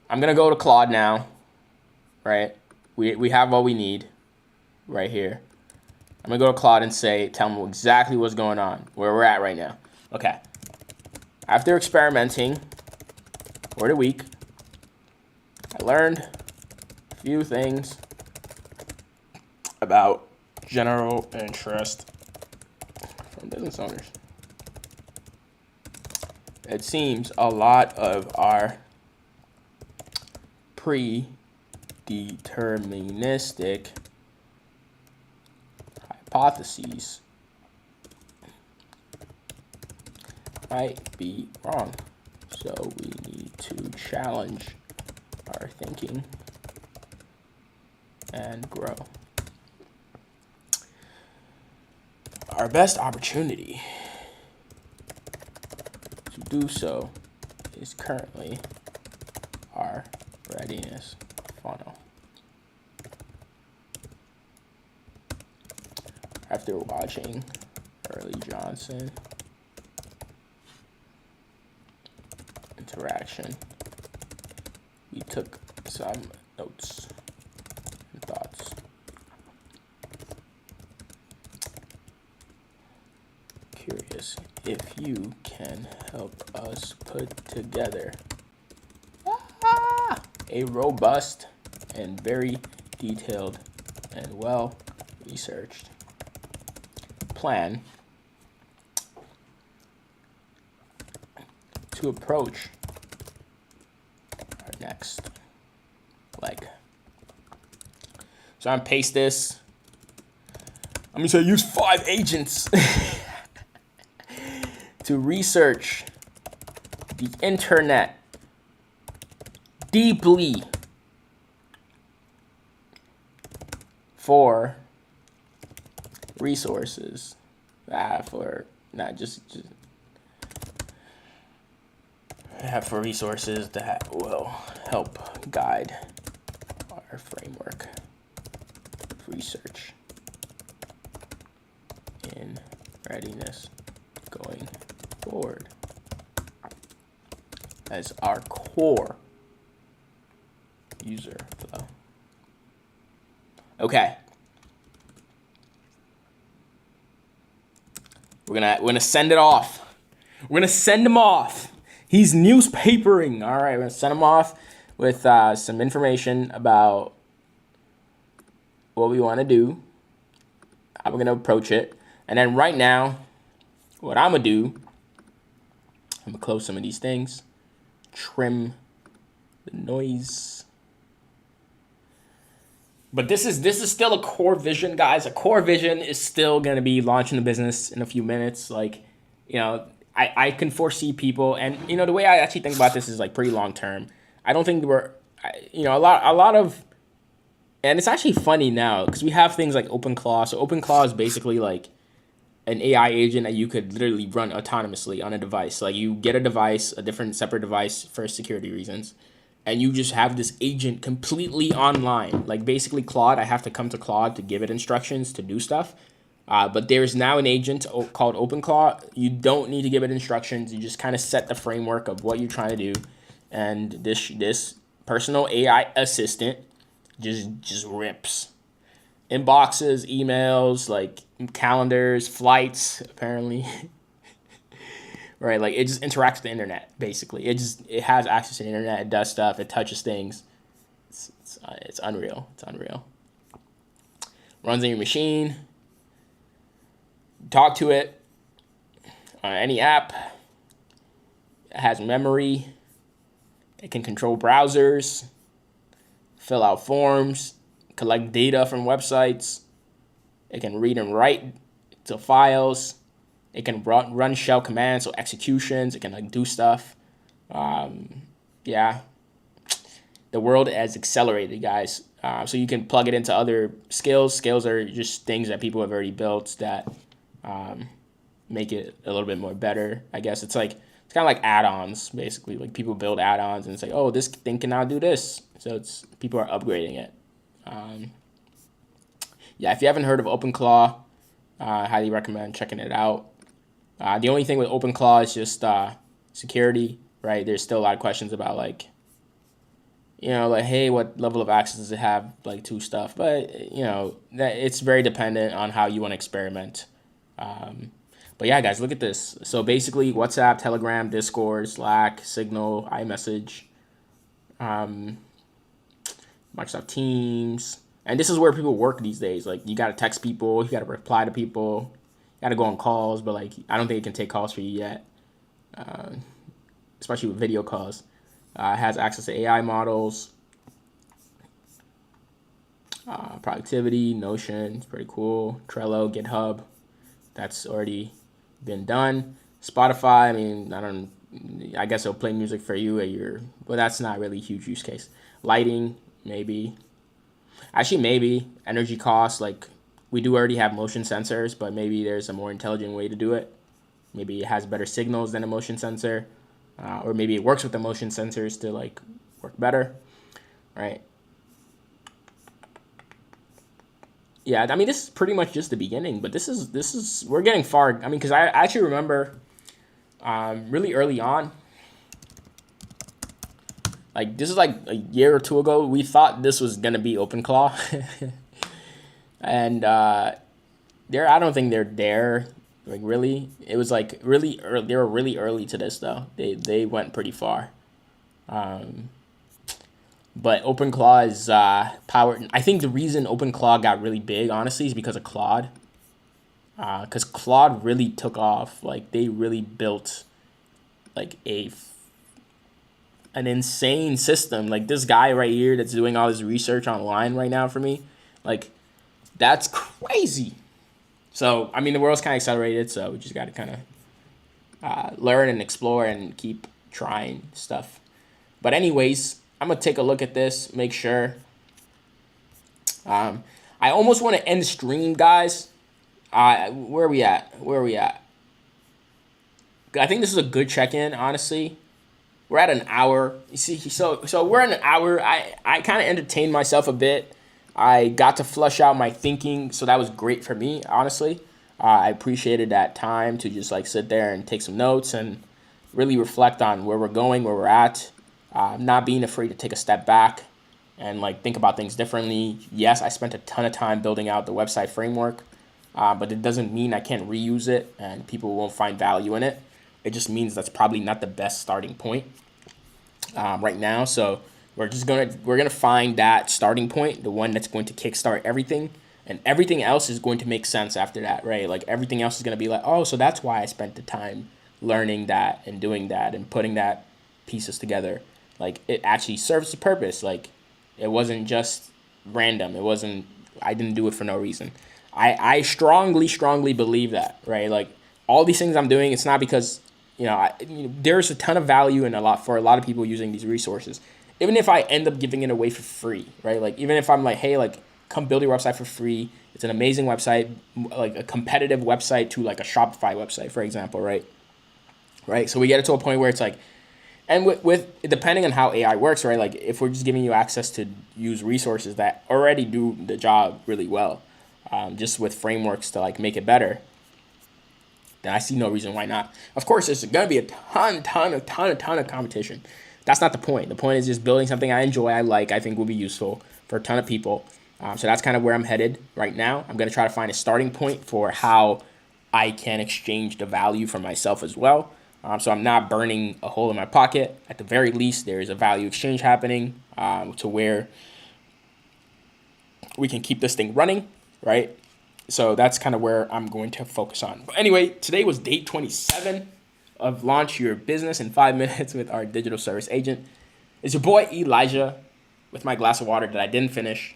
I'm gonna go to Claude now. Right. We have what we need right here. I'm gonna go to Claude and tell him exactly what's going on, where we're at right now. Okay. After experimenting for the week, I learned a few things about general interest from business owners. It seems a lot of our predeterministic hypotheses might be wrong. So we need to challenge our thinking and grow. Our best opportunity to do so is currently our readiness funnel. After watching Early Johnson interaction, we took some notes and thoughts. Curious if you can help us put together a robust and very detailed and well researched plan to approach our next leg. So I'm gonna paste this. I'm gonna say use 5 agents to research the internet deeply for resources for resources that will help guide our framework of research in readiness going forward as our core user flow. Okay. We're gonna send it off. We're gonna send him off. He's newspapering. All right, we're gonna send him off with some information about what we want to do, how we're gonna approach it, and then right now, what I'm gonna do, I'm gonna close some of these things, trim the noise. But this is still a core vision, guys. A core vision is still going to be launching the business in a few minutes. Like, I can foresee people, and the way I actually think about this is like pretty long term. I don't think a lot of, and it's actually funny now because we have things like OpenClaw. So OpenClaw is basically like an AI agent that you could literally run autonomously on a device. Like you get a device, a different separate device for security reasons, and you just have this agent completely online. Like basically Claude, I have to come to Claude to give it instructions to do stuff. But there's now an agent called OpenClaw. You don't need to give it instructions. You just kind of set the framework of what you're trying to do. And this personal AI assistant just rips. Inboxes, emails, like calendars, flights, apparently. right? Like it just interacts with the internet basically. It has access to the internet. It does stuff. It touches things. It's unreal. It's unreal. Runs on your machine. Talk to it. Any app. It has memory. It can control browsers. Fill out forms. Collect data from websites. It can read and write to files. It can run shell commands, so executions. It can like do stuff. Yeah. The world has accelerated, guys. So you can plug it into other skills. Skills are just things that people have already built that make it a little bit more better. I guess it's kind of like add-ons, basically. Like people build add-ons and it's like, oh, this thing can now do this. So people are upgrading it. Yeah, if you haven't heard of OpenClaw, I highly recommend checking it out. The only thing with OpenClaw is just security, right? There's still a lot of questions about like, hey, what level of access does it have like to stuff? But that it's very dependent on how you want to experiment. But yeah, guys, look at this. So basically, WhatsApp, Telegram, Discord, Slack, Signal, iMessage, Microsoft Teams. And this is where people work these days. Like, you got to text people. You got to reply to people. You got to go on calls. But, like, I don't think it can take calls for you yet, especially with video calls. It has access to AI models, productivity, Notion. It's pretty cool. Trello, GitHub. That's already been done. Spotify, I guess it'll play music for you but that's not really a huge use case. Lighting, maybe. Actually, maybe. Energy costs, like we do already have motion sensors, but maybe there's a more intelligent way to do it. Maybe it has better signals than a motion sensor, or maybe it works with the motion sensors to like work better, right? Yeah, this is pretty much just the beginning, but this is we're getting far. Because I actually remember really early on, like this is like a year or two ago, we thought this was gonna be OpenClaw, and I don't think they're there. Like really, it was like really early. They were really early to this though. They went pretty far. But OpenClaw is powered. I think the reason OpenClaw got really big, honestly, is because of Claude. Because Claude really took off. Like, they really built, like, an insane system. Like, this guy right here that's doing all this research online right now for me, like, that's crazy. So, the world's kind of accelerated, so we just got to kind of learn and explore and keep trying stuff. But anyways, I'm going to take a look at this, make sure. I almost want to end the stream, guys. Where are we at? I think this is a good check-in, honestly. We're at an hour. You see, so we're at an hour. I kind of entertained myself a bit. I got to flush out my thinking, so that was great for me, honestly. I appreciated that time to just like sit there and take some notes and really reflect on where we're going, where we're at. Not being afraid to take a step back and like think about things differently. Yes, I spent a ton of time building out the website framework, but it doesn't mean I can't reuse it and people won't find value in it. It just means that's probably not the best starting point right now. So we're gonna find that starting point, the one that's going to kickstart everything, and everything else is going to make sense after that, right? Like everything else is gonna be like, oh, so that's why I spent the time learning that and doing that and putting that pieces together. Like it actually serves a purpose. Like it wasn't just random. I didn't do it for no reason. I strongly believe that, right? Like all these things I'm doing, it's not because, there's a ton of value for a lot of people using these resources. Even if I end up giving it away for free, right? Like even if I'm like, hey, like come build your website for free. It's an amazing website, like a competitive website to like a Shopify website, for example, right? Right. So we get it to a point where it's like, and with depending on how AI works, right? Like if we're just giving you access to use resources that already do the job really well, just with frameworks to like make it better, then I see no reason why not. Of course, there's gonna be a ton of competition. That's not the point. The point is just building something I enjoy, I think will be useful for a ton of people. So that's kind of where I'm headed right now. I'm gonna try to find a starting point for how I can exchange the value for myself as well. So I'm not burning a hole in my pocket. At the very least, there is a value exchange happening to where we can keep this thing running, right? So that's kind of where I'm going to focus on. But anyway, today was day 27 of Launch Your Business in 5 minutes with our digital service agent. It's your boy Elijah with my glass of water that I didn't finish,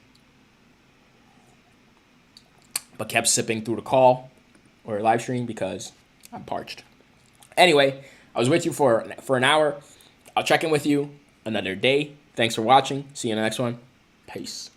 but kept sipping through the call or live stream because I'm parched. Anyway, I was with you for an hour. I'll check in with you another day. Thanks for watching. See you in the next one. Peace.